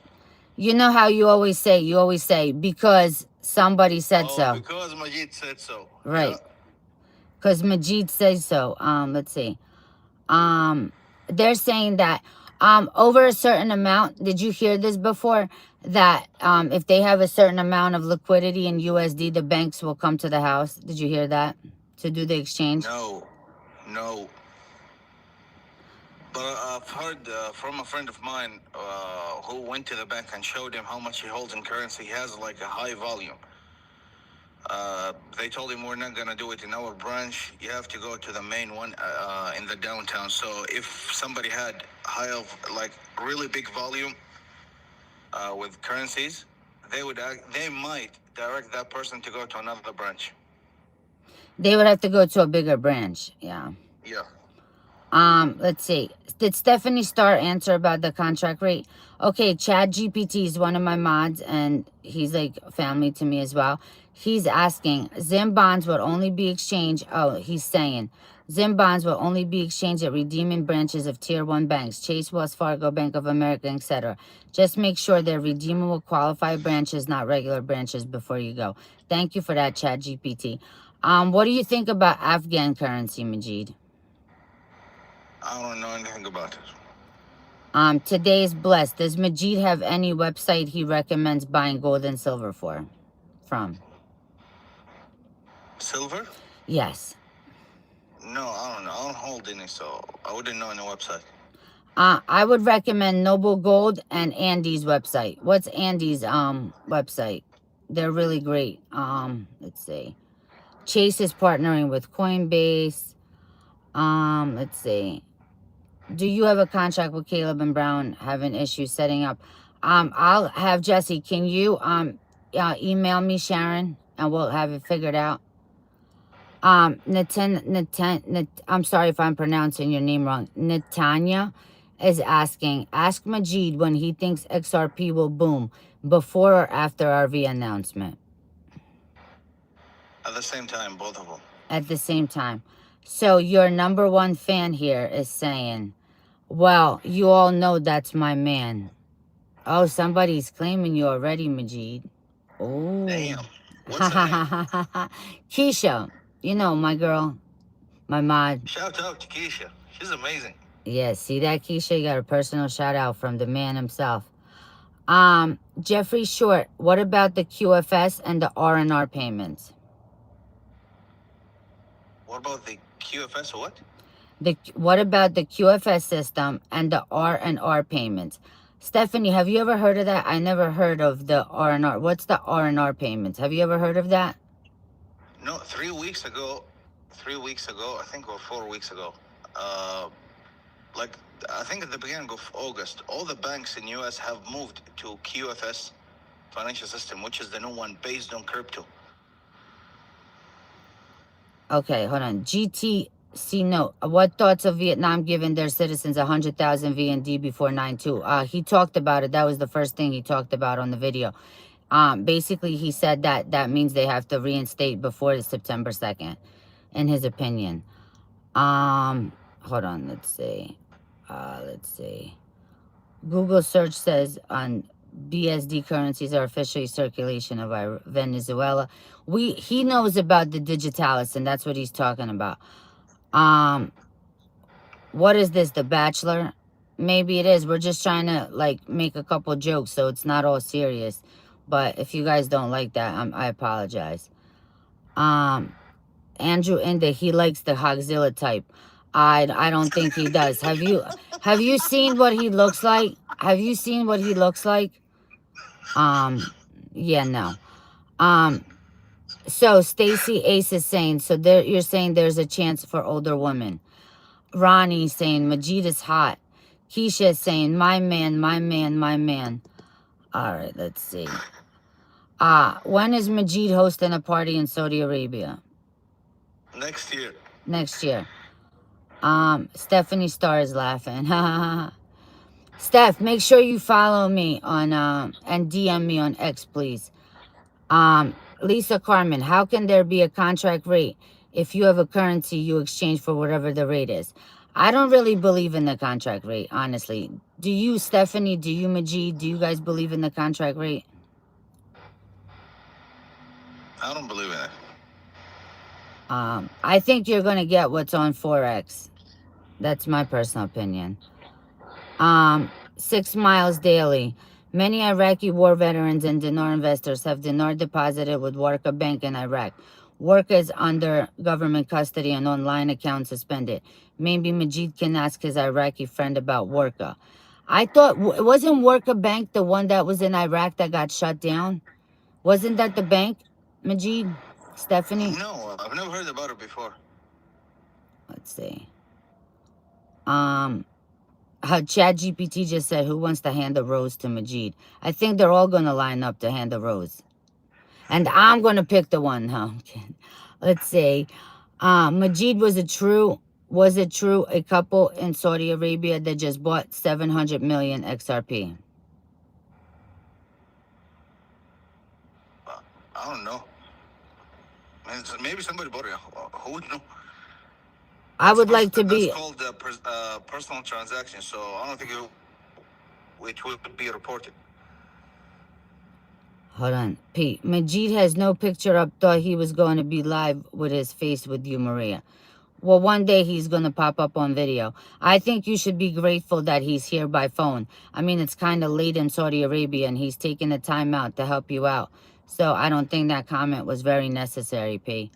You know how you always say, because somebody said so. Because Majeed said so. Right. Because Majeed says so. Let's see. They're saying that over a certain amount, did you hear this before? That if they have a certain amount of liquidity in USD, the banks will come to the house. Did you hear that? To do the exchange? No. But I've heard from a friend of mine who went to the bank and showed him how much he holds in currency. He has like a high volume. They told him, we're not going to do it in our branch. You have to go to the main one in the downtown. So if somebody had like really big volume with currencies, they might direct that person to go to another branch. They would have to go to a bigger branch. Yeah. Let's see. Did Stephanie Starr answer about the contract rate? Okay, Chad GPT is one of my mods, and he's like family to me as well. He's asking, Zim bonds will only be exchanged. Oh, he's saying, Zim bonds will only be exchanged at redeeming branches of Tier 1 banks, Chase, Wells Fargo, Bank of America, etc. Just make sure they're redeemable qualified branches, not regular branches before you go. Thank you for that, Chad GPT. What do you think about Afghan currency, Majeed? I don't know anything about it. Today is blessed. Does Majeed have any website he recommends buying gold and silver from? Silver? Yes. No, I don't know. I don't hold any, so I wouldn't know any website. I would recommend Noble Gold and Andy's website. What's Andy's website? They're really great. Let's see. Chase is partnering with Coinbase. Let's see. Do you have a contract with Caleb and Brown? Having issues setting up? I'll have Jesse. Can you email me, Sharon, and we'll have it figured out. I'm sorry if I'm pronouncing your name wrong. Netanya is asking, ask Majeed when he thinks XRP will boom, before or after RV announcement. At the same time, both of them. At the same time. So your number one fan here is saying, well, you all know that's my man. Oh, somebody's claiming you already, Majeed. Oh. Damn. What's her name? Keisha. You know, my girl. My mod. Shout out to Keisha. She's amazing. Yeah, see that, Keisha? You got a personal shout out from the man himself. Jeffrey Short, what about the QFS and the R&R payments? What about the QFS or what? What about the QFS system and the R&R payments? Stephanie, have you ever heard of that? I never heard of the R&R. What's the R&R payments? Have you ever heard of that? No, 3 weeks ago, I think, or 4 weeks ago, like I think at the beginning of August, all the banks in US have moved to QFS financial system, which is the new one based on crypto. Okay, hold on. GTC note. What thoughts of Vietnam giving their citizens 100,000 VND before 9/2? He talked about it. That was the first thing he talked about on the video. Basically, he said that that means they have to reinstate before the September 2nd, in his opinion. Hold on. Let's see. Google search says on BSD currencies are officially circulation of Venezuela. He knows about the digitalis, and that's what he's talking about. What is this, The Bachelor? Maybe it is. We're just trying to like make a couple jokes, so it's not all serious. But if you guys don't like that, I apologize. Andrew Inde, he likes the Hogzilla type. I don't think he does. Have you seen what he looks like? Have you seen what he looks like? Yeah, no. So Stacy Ace is saying, so there you're saying there's a chance for older women. Ronnie saying Majeed is hot. Keisha is saying, my man, my man, my man. All right, let's see. When is Majeed hosting a party in Saudi Arabia? Next year. Next year. Stephanie Starr is laughing. Steph, make sure you follow me on and DM me on X, please. Lisa Carmen, how can there be a contract rate if you have a currency you exchange for whatever the rate is? I don't really believe in the contract rate, honestly. Do you, Stephanie? Do you, Majeed? Do you guys believe in the contract rate? I don't believe in it. I think you're going to get what's on Forex. That's my personal opinion. 6 Miles Daily. Many Iraqi war veterans and dinar investors have dinar deposited with Warqa Bank in Iraq. Warqa is under government custody and online account suspended. Maybe Majeed can ask his Iraqi friend about Warqa. I thought, wasn't Warqa Bank the one that was in Iraq that got shut down? Wasn't that the bank, Majeed? Stephanie? No, I've never heard about it before. Let's see. ChatGPT just said, who wants to hand a rose to Majeed? I think they're all going to line up to hand a rose. And I'm going to pick the one, huh? Let's see. Majeed, was it true a couple in Saudi Arabia that just bought 700 million XRP? I don't know. Maybe somebody bought it. Who would know? I would like to be... That's called a personal transaction, so I don't think it would be reported. Hold on. Pete, Majeed has no picture up. Thought he was going to be live with his face with you, Maria. Well, one day he's going to pop up on video. I think you should be grateful that he's here by phone. I mean, it's kind of late in Saudi Arabia, and he's taking the time out to help you out. So I don't think that comment was very necessary, P.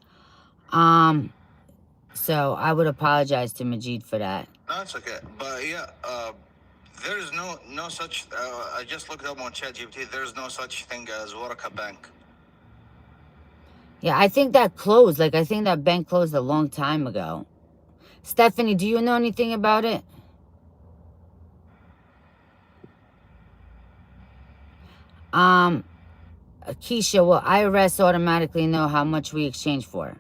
So I would apologize to Majeed for that. No, it's okay. But yeah, there is no such. I just looked up on ChatGPT. There is no such thing as Warqa Bank. Yeah, I think that closed. Like, I think that bank closed a long time ago. Stephanie, do you know anything about it? Keisha, will IRS automatically know how much we exchange for?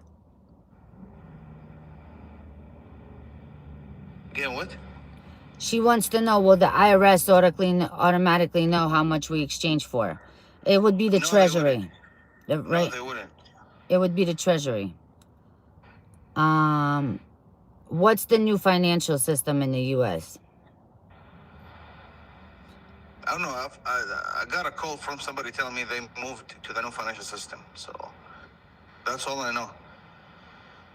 Again, what? She wants to know, will the IRS automatically know how much we exchange for? It would be the Treasury. Right? No, they wouldn't. It would be the Treasury. What's the new financial system in the U.S.? I don't know. I got a call from somebody telling me they moved to the new financial system. So that's all I know.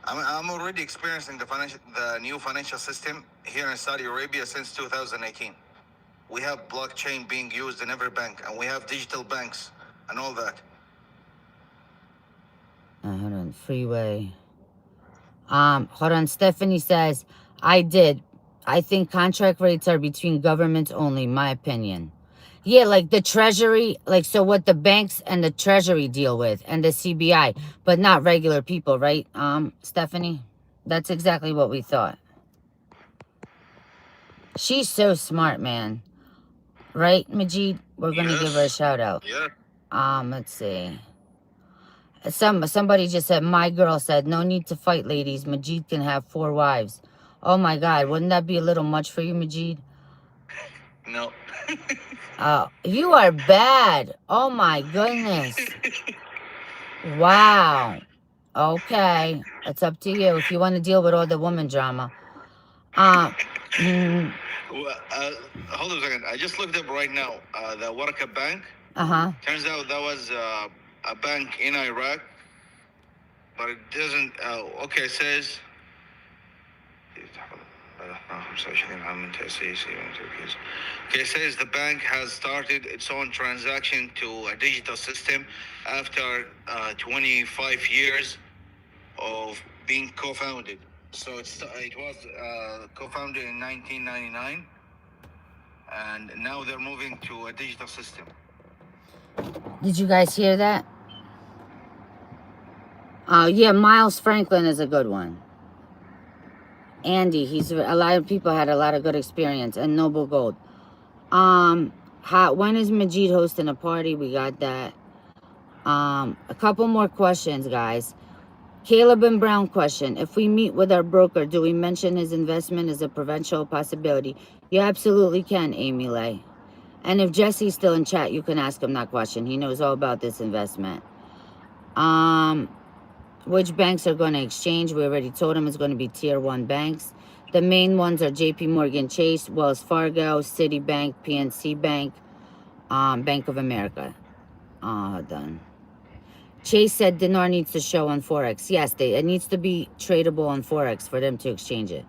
I'm already experiencing the new financial system here in Saudi Arabia since 2018. We have blockchain being used in every bank, and we have digital banks and all that. Hold on, freeway. Hold on. Stephanie says, I did. I think contract rates are between governments only, my opinion. Yeah, like the treasury, like so what the banks and the treasury deal with and the CBI, but not regular people, right? Stephanie? That's exactly what we thought. She's so smart, man. Right, Majeed? We're gonna give her a shout out. Yeah. Let's see. Somebody just said, my girl said, no need to fight, ladies. Majeed can have 4 wives. Oh my God, wouldn't that be a little much for you, Majeed? No. You are bad. Oh my goodness. Wow. Okay, it's up to you if you want to deal with all the woman drama. Well, hold on a second. I just looked up right now. The Waraka Bank. Turns out that was a bank in Iraq, but it doesn't. Okay, it says. Okay, it says the bank has started its own transaction to a digital system after 25 years of being co-founded. So it was co-founded in 1999, and now they're moving to a digital system. Did you guys hear that? Yeah, Miles Franklin is a good one. Andy, a lot of people had a lot of good experience, and Noble Gold. When is Majeed hosting a party? We got that. A couple more questions, guys. Caleb and Brown question. If we meet with our broker, do we mention his investment as a provincial possibility? You absolutely can, Amy Lay. And if Jesse's still in chat, you can ask him that question. He knows all about this investment. Which banks are going to exchange? We already told him it's going to be tier 1 banks. The main ones are JP Morgan Chase, Wells Fargo, Citibank, PNC Bank, Bank of America. Done. Chase said dinar needs to show on Forex. Yes, it needs to be tradable on Forex for them to exchange it.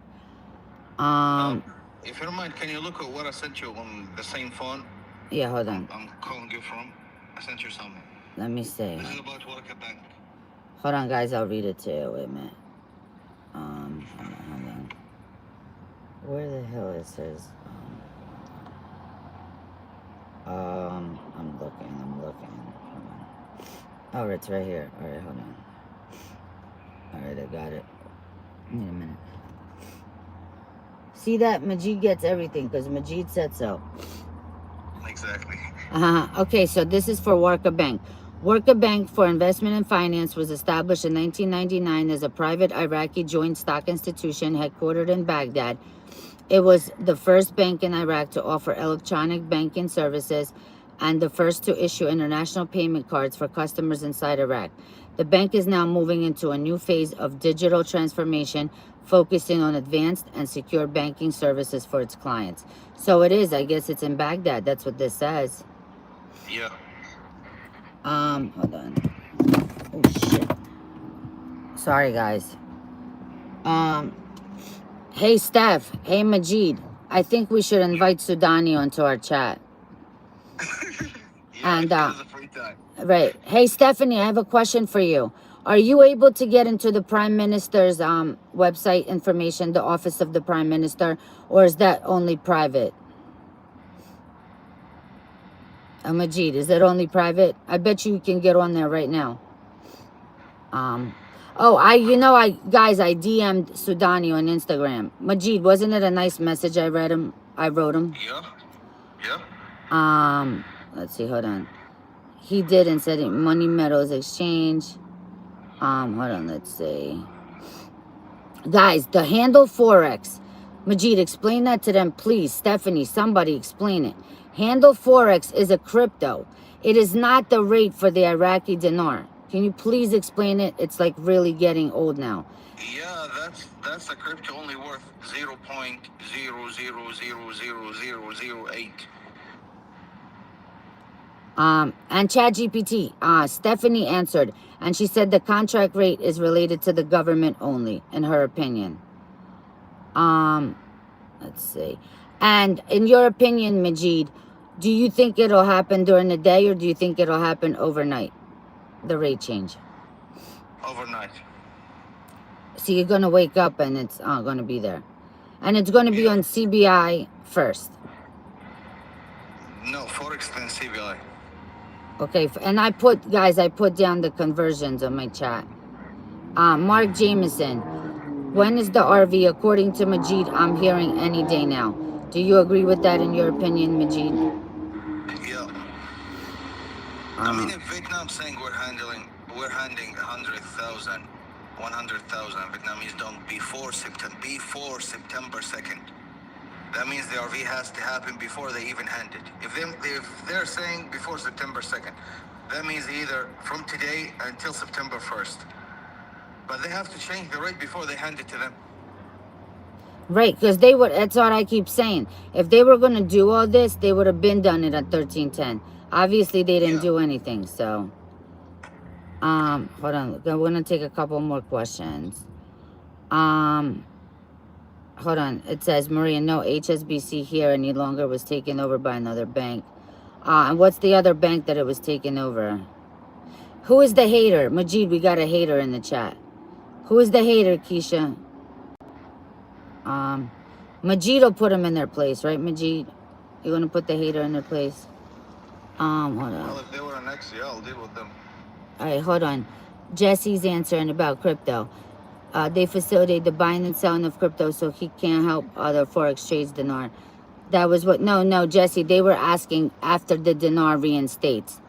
If you don't mind, can you look at what I sent you on the same phone? Yeah, hold on. I'm calling you from. I sent you something. Let me see. This is about Waraka Bank. Hold on, guys. I'll read it to you. Wait a minute. Hold on. Where the hell is his? I'm looking. Hold on. Oh, it's right here. All right, hold on. All right, I got it. Wait a minute. See that? Majeed gets everything because Majeed said so. Exactly. Okay, so this is for Waraka Bank. Waraka Bank for Investment and Finance was established in 1999 as a private Iraqi joint stock institution headquartered in Baghdad. It was the first bank in Iraq to offer electronic banking services and the first to issue international payment cards for customers inside Iraq. The bank is now moving into a new phase of digital transformation, focusing on advanced and secure banking services for its clients. So it is, I guess it's in Baghdad. That's what this says. Yeah. Hold on. Oh, shit. Sorry, guys. Hey, Steph. Hey, Majeed. I think we should invite Sudani onto our chat. Yeah, And, free time. right. Hey, Stephanie, I have a question for you. Are you able to get into the Prime Minister's website information, the Office of the Prime Minister, or is that only private? Majeed, is it only private? I bet you can get on there right now. Guys, I DM'd Sudani on Instagram. Majeed, wasn't it a nice message I wrote him? Yeah. Let's see, hold on. He did and said it, Money Metals Exchange. Hold on, let's see. Guys, the handle Forex. Majeed, explain that to them, please. Stephanie, somebody explain it. Handle Forex is a crypto. It is not the rate for the Iraqi dinar. Can you please explain it? It's like really getting old now. Yeah, that's a crypto only worth 0.00000008. And ChatGPT, Stephanie answered, and she said the contract rate is related to the government only, in her opinion. Let's see. And in your opinion, Majeed, do you think it'll happen during the day or do you think it'll happen overnight, the rate change? Overnight. So you're going to wake up and it's going to be there. And it's going to be on CBI first. No, Forex then CBI. Okay, and I put down the conversions on my chat. Mark Jameson, when is the RV? According to Majeed, I'm hearing any day now. Do you agree with that in your opinion, Majeed? Yeah. I mean, if Vietnam saying we're handing 100,000 Vietnamese don't before September 2nd. That means the RV has to happen before they even hand it. If they're saying before September 2nd, that means either from today until September 1st. But they have to change the rate before they hand it to them. Right, because they would, that's what I keep saying. If they were going to do all this, they would have been done it at 1310. Obviously, they didn't do anything, so. Hold on. I'm going to take a couple more questions. Hold on. It says, Maria, no, HSBC here any longer was taken over by another bank. And what's the other bank that it was taken over? Who is the hater? Majeed, we got a hater in the chat. Who is the hater, Keisha? Majeed will put them in their place, right, Majeed? You want to put the hater in their place? Hold on. Well, if they were an ex, yeah, I'll deal with them. All right, hold on. Jesse's answering about crypto. They facilitate the buying and selling of crypto, so he can't help other forex trades dinar. That was what? No, Jesse. They were asking after the dinar reinstates,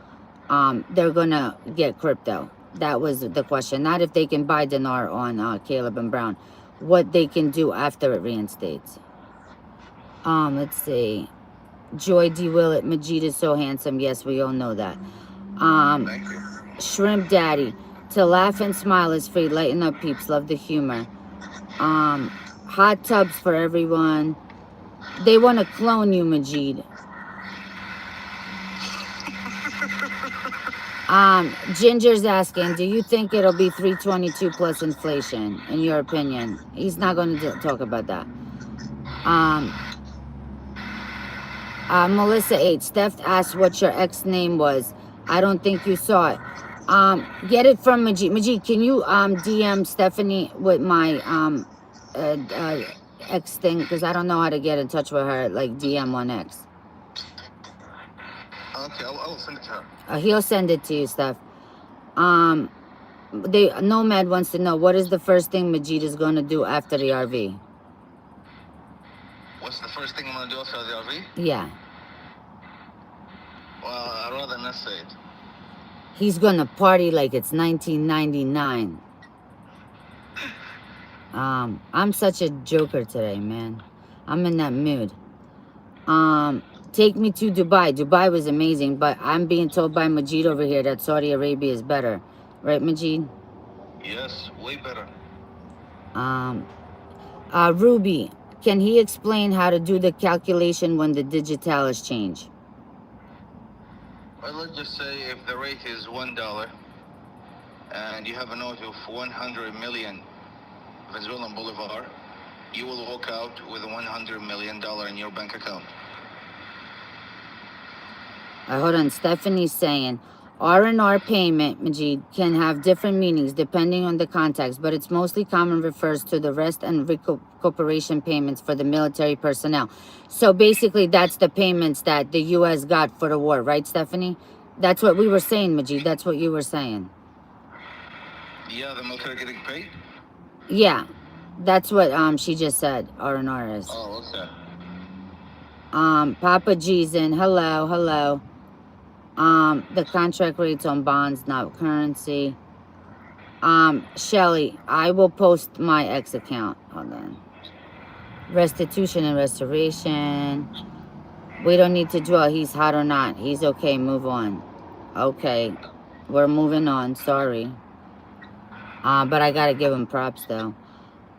they're gonna get crypto. That was the question. Not if they can buy dinar on Caleb and Brown. What they can do after it reinstates. Let's see. Joy D. Willett, Majeed is so handsome. Yes, we all know that. Thank you. Shrimp Daddy. To laugh and smile is free. Lighten up, peeps. Love the humor. Hot tubs for everyone. They want to clone you, Majeed. Ginger's asking, do you think it'll be 322 plus inflation, in your opinion? He's not going to talk about that. Melissa H. Steph asked what your ex name was. I don't think you saw it. Get it from Majeed. Majeed, can you DM Stephanie with my X thing? Because I don't know how to get in touch with her, like DM on X. Okay, I'll send it to her. He'll send it to you, Steph. Nomad wants to know, what is the first thing Majeed is going to do after the RV? What's the first thing I'm going to do after the RV? Yeah. Well, I'd rather not say it. He's going to party like it's 1999. I'm such a joker today, man. I'm in that mood. Take me to Dubai. Dubai was amazing, but I'm being told by Majeed over here that Saudi Arabia is better. Right, Majeed? Yes, way better. Ruby, can he explain how to do the calculation when the digitalis change? Well, let's just say if the rate is $1 and you have a note of 100 million Venezuelan Bolivar, you will walk out with $100 million in your bank account. Hold on. Stephanie's saying R&R payment, Majeed, can have different meanings depending on the context, but it's mostly common refers to the rest and recuperation payments for the military personnel. So basically, that's the payments that the U.S. got for the war, right, Stephanie? That's what we were saying, Majeed. That's what you were saying. Yeah, the military getting paid? Yeah, that's what she just said. R&R is. Oh, okay. Papa G's in. Hello. The contract rates on bonds, not currency. Shelly, I will post my X account. Hold on. Restitution and restoration. We don't need to dwell. He's hot or not. He's okay. Move on. Okay. We're moving on. Sorry. But I gotta give him props though.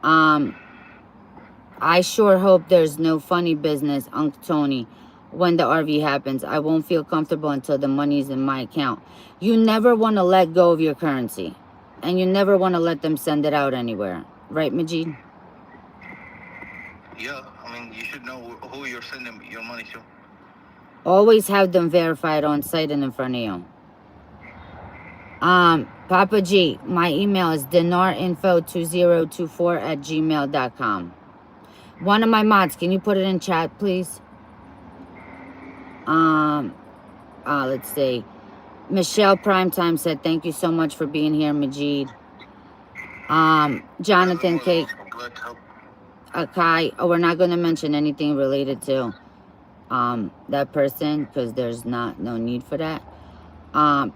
I sure hope there's no funny business, Unc Tony. When the RV happens, I won't feel comfortable until the money's in my account. You never want to let go of your currency. And you never want to let them send it out anywhere. Right, Majeed? Yeah, I mean, you should know who you're sending your money to. Always have them verified on site and in front of you. Papa G, my email is dinarinfo2024@gmail.com. One of my mods, can you put it in chat, please? Let's see. Michelle Primetime said, thank you so much for being here, Majeed. Jonathan Cake, Glad to help. Akai. Oh, we're not going to mention anything related to that person because there's no need for that.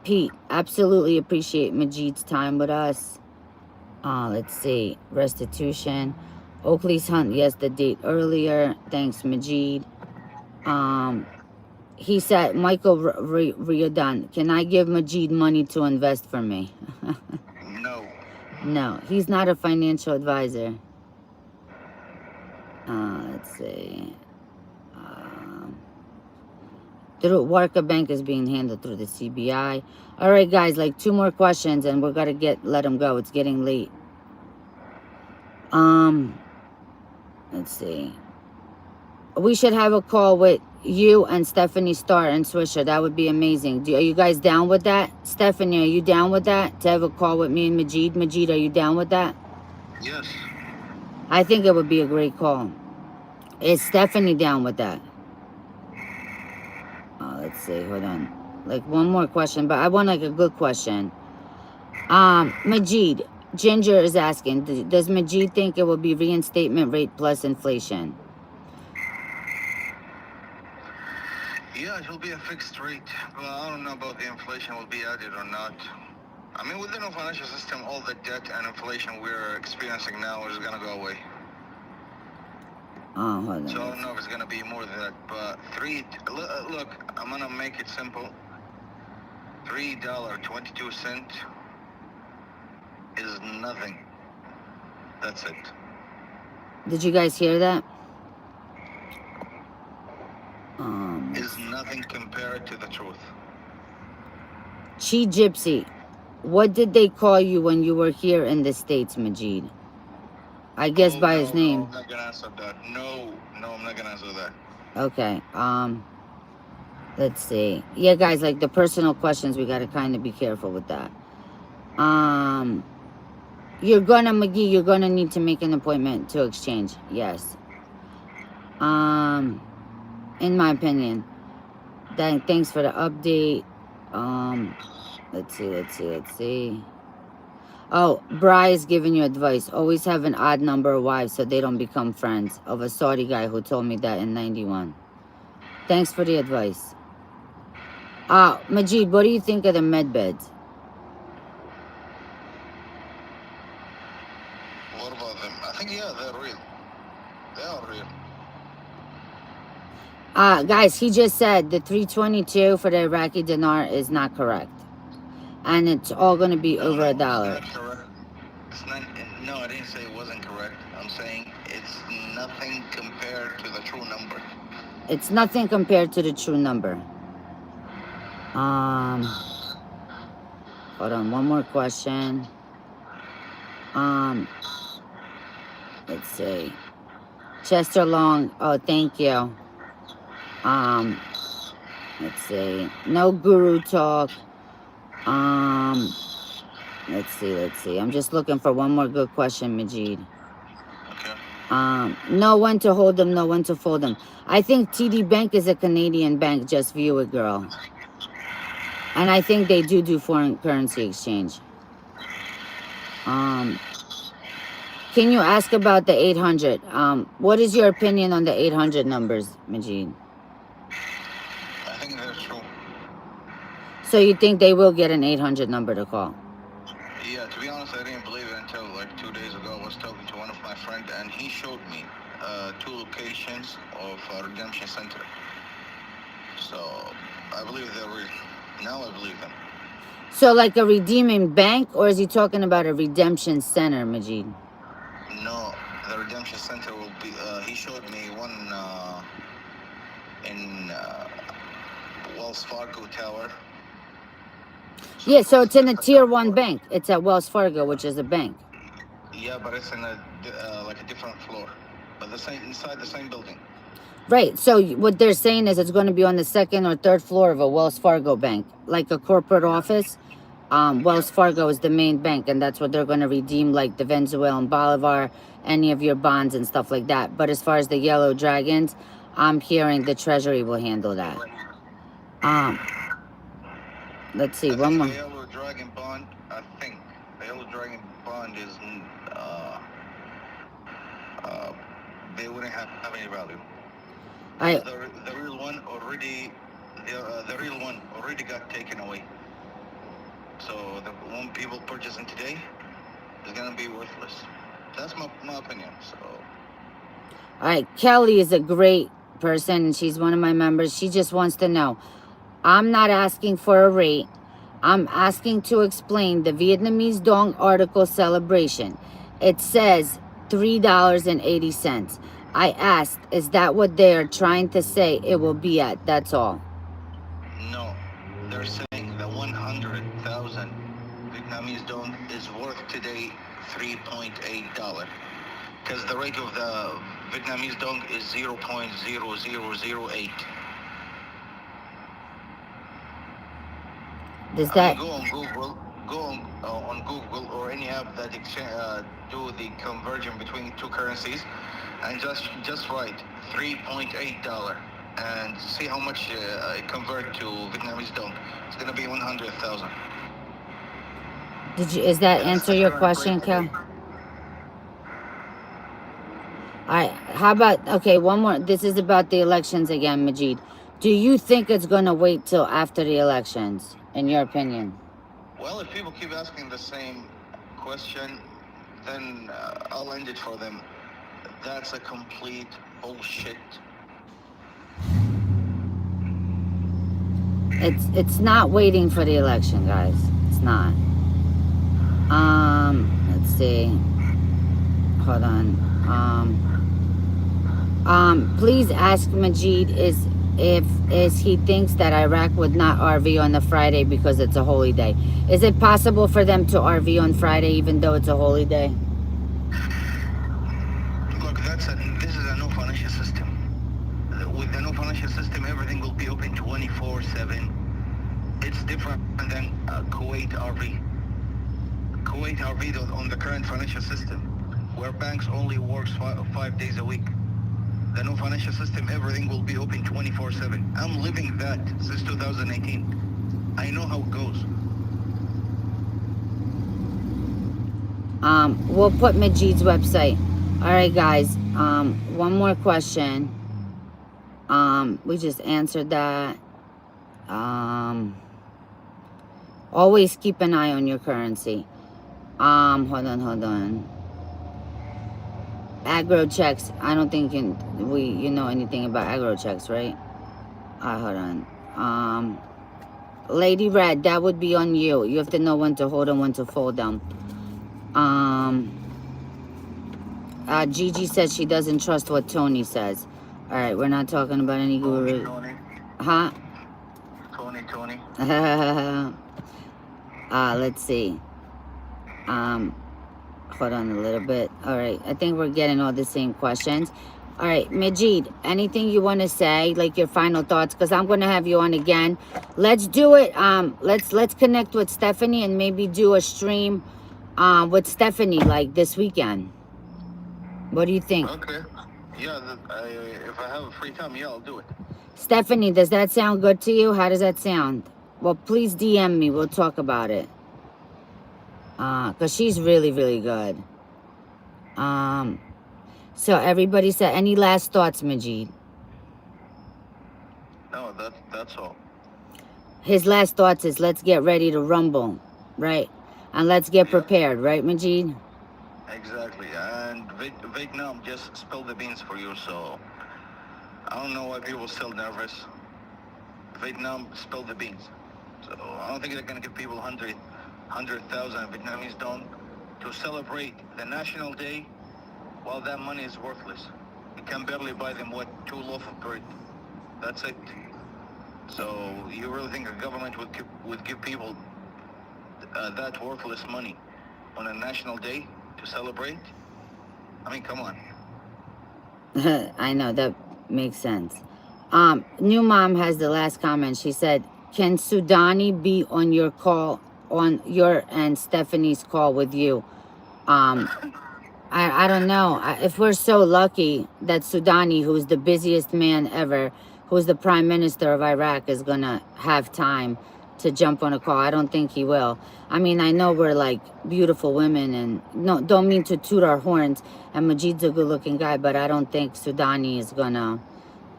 Pete, absolutely appreciate Majeed's time with us. Let's see. Restitution. Oakley's Hunt, yes, the date earlier. Thanks, Majeed. He said, Michael Riordan, can I give Majeed money to invest for me? No. No, he's not a financial advisor. Let's see. Through Warka Bank is being handled through the CBI. All right, guys, like 2 more questions and we're gonna let him go. It's getting late. Let's see. We should have a call with you and Stephanie Starr and Swisher. That would be amazing. Are you guys down with that? Stephanie, are you down with that? To have a call with me and Majeed? Majeed, are you down with that? Yes. I think it would be a great call. Is Stephanie down with that? Let's see. Hold on. Like 1 more question, but I want like a good question. Majeed, Ginger is asking, does Majeed think it will be reinstatement rate plus inflation? Yeah, it will be a fixed rate, but I don't know about the inflation will be added or not. I mean, within our financial system, all the debt and inflation we're experiencing now is going to go away. Oh, hold on. So I don't know if it's going to be more than that, but look, I'm going to make it simple. $3.22 is nothing. That's it. Did you guys hear that? Is nothing compared to the truth. Chi Gypsy, what did they call you when you were here in the States, Majeed? I guess by his name. No, I'm not gonna answer that. No, I'm not gonna answer that. Okay. Let's see. Yeah, guys, like the personal questions, we gotta kind of be careful with that. You're gonna need to make an appointment to exchange. Yes. In my opinion. Thanks for the update. Let's see. Oh, Bry's giving you advice. Always have an odd number of wives so they don't become friends. Of a Saudi guy who told me that in 91. Thanks for the advice. Majeed, what do you think of the med beds? What about them? I think, yeah, they're real. They are real. Guys, he just said the 322 for the Iraqi dinar is not correct. And it's all going to be over $1. It's not correct. No, I didn't say it wasn't correct. I'm saying it's nothing compared to the true number. It's nothing compared to the true number. Hold on, 1 more question. Let's see. Chester Long, oh, thank you. Let's see. No guru talk. Let's see. I'm just looking for 1 more good question, Majeed. Okay. Know when to hold them, know when to fold them. I think TD Bank is a Canadian bank, just view it, girl. And I think they do foreign currency exchange. Can you ask about the 800? What is your opinion on the 800 numbers, Majeed? I think that's true. So you think they will get an 800 number to call? Yeah, to be honest, I didn't believe it until like 2 days ago. I was talking to one of my friends and he showed me 2 locations of a redemption center. So I believe they're real. Now I believe them. So like a redeeming bank, or is he talking about a redemption center, Majeed? No, the redemption center will be, he showed me one in Wells Fargo Tower. Yeah, so it's in a tier 1 bank. It's at Wells Fargo, which is a bank. Yeah, but it's in a like a different floor. but inside the same building. Right. So what they're saying is it's going to be on the second or third floor of a Wells Fargo bank, like a corporate office. Wells Fargo is the main bank, and that's what they're going to redeem, like the Venezuelan Bolivar, any of your bonds and stuff like that. But as far as the yellow dragons, I'm hearing the Treasury will handle that. Let's see, I one think more. the yellow dragon bond. I think the yellow dragon bond is. They wouldn't have any value. The real one already. The real one already got taken away. So the one people purchasing today is gonna be worthless. That's my opinion. So. All right, Kelly is a great person, and she's one of my members. She just wants to know. I'm not asking for a rate. I'm asking to explain the Vietnamese Dong article celebration. It says $3.80. I asked, is that what they are trying to say it will be at? That's all. No, they're saying that 100,000 Vietnamese dong is worth today $3.8. Because the rate of the Vietnamese dong is 0.0008. Does that go on Google, on Google or any app that do the conversion between two currencies, and just write $3.8 and see how much it convert to Vietnamese dong. It's gonna be 100,000. Is that answer your question, Kel? All right, how about, okay, one more. This is about the elections again, Majeed. Do you think it's going to wait till after the elections, in your opinion? Well, if people keep asking the same question, then I'll end it for them. That's a complete bullshit. It's not waiting for the election, guys. It's not. Let's see. Hold on. Please ask Majeed if he thinks that Iraq would not RV on the Friday because it's a holy day. Is it possible for them to RV on Friday even though it's a holy day? Look, this is a no financial system. With the no financial system, everything will be open 24/7. It's different than Kuwait RV. Kuwait RV on the current financial system, where banks only works 5 days a week. The no financial system, everything will be open 24/7. I'm living that since 2018. I know how it goes. We'll put Majeed's website. All right, guys. One more question. We just answered that. Always keep an eye on your currency. Hold on. Agro checks. I don't think you know anything about agro checks, right? Hold on. Lady Red, that would be on you. You have to know when to hold them, when to fold them. Gigi says she doesn't trust what Tony says. All right, we're not talking about any guru. Tony. Huh? Tony. Let's see. Hold on a little bit. All right, I think we're getting all the same questions. All right, Majeed, anything you want to say, like your final thoughts? Because I'm going to have you on again. Let's do it. Let's connect with Stephanie and maybe do a stream with Stephanie like this weekend. What do you think? Okay. Yeah, if I have a free time, yeah, I'll do it. Stephanie, does that sound good to you? How does that sound? Well, please DM me. We'll talk about it. Because she's really, really good. So everybody said, any last thoughts, Majeed? No, that's all. His last thoughts is, let's get ready to rumble, right? And let's get prepared, right, Majeed? Exactly. And Vietnam just spilled the beans for you, so I don't know why people are still nervous. Vietnam spilled the beans. So I don't think they're going to give people 100,000 Vietnamese dong to celebrate the National Day while that money is worthless. You can barely buy them, 2 loaves of bread. That's it. So you really think a government would give people that worthless money on a national day to celebrate? I mean, come on. I know that makes sense. New mom has the last comment. She said, "Can Sudani be on your call, on your and Stephanie's call with you?" Um, I don't know. If we're so lucky that Sudani, who's the busiest man ever, who's the prime minister of Iraq, is gonna have time to jump on a call. I don't think he will. I mean, I know we're like beautiful women, and no, don't mean to toot our horns. And Majeed's a good-looking guy, but I don't think Sudani is gonna.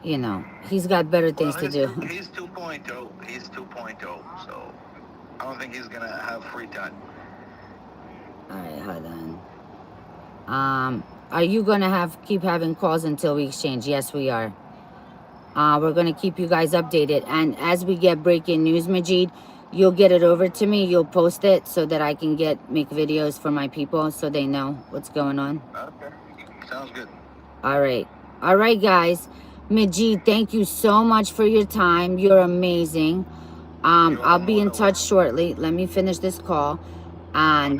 You know, he's got better things to do. He's 2.0. He's 2.0. So I don't think he's gonna have free time. All right, hold on. Are you gonna keep having calls until we exchange? Yes, we are. We're gonna keep you guys updated, and as we get breaking news, Majeed, you'll get it over to me. You'll post it so that I can make videos for my people so they know what's going on. Okay, sounds good. All right, guys. Majeed, thank you so much for your time. You're amazing. I'll be in touch shortly. Let me finish this call. And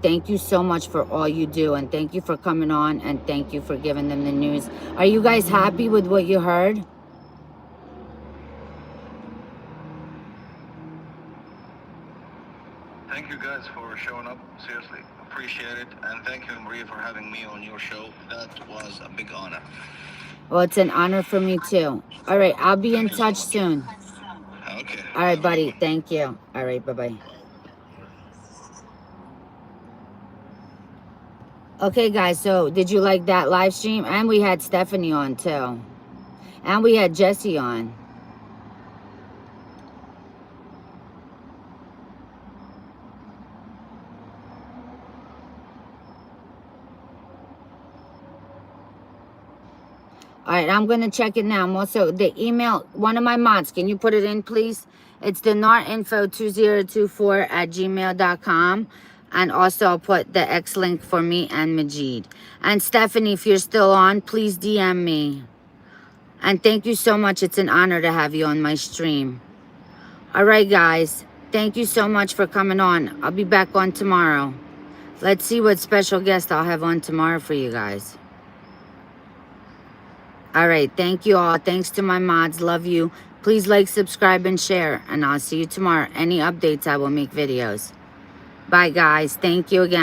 thank you so much for all you do. And thank you for coming on. And thank you for giving them the news. Are you guys happy with what you heard? Thank you guys for showing up. Seriously, appreciate it. And thank you, Maria, for having me on your show. That was a big honor. Well, it's an honor for me too. All right, I'll be in touch soon. Okay. All right, buddy. Thank you. All right, bye-bye. Okay, guys, so did you like that live stream? And we had Stephanie on too. And we had Jesse on. All right, I'm going to check it now. I'm also, the email, one of my mods, can you put it in, please? It's dinarinfo2024@gmail.com. And also, I'll put the X link for me and Majeed. And Stephanie, if you're still on, please DM me. And thank you so much. It's an honor to have you on my stream. All right, guys. Thank you so much for coming on. I'll be back on tomorrow. Let's see what special guest I'll have on tomorrow for you guys. All right, thank you all. Thanks to my mods. Love you. Please like, subscribe, and share. And I'll see you tomorrow. Any updates, I will make videos. Bye, guys. Thank you again.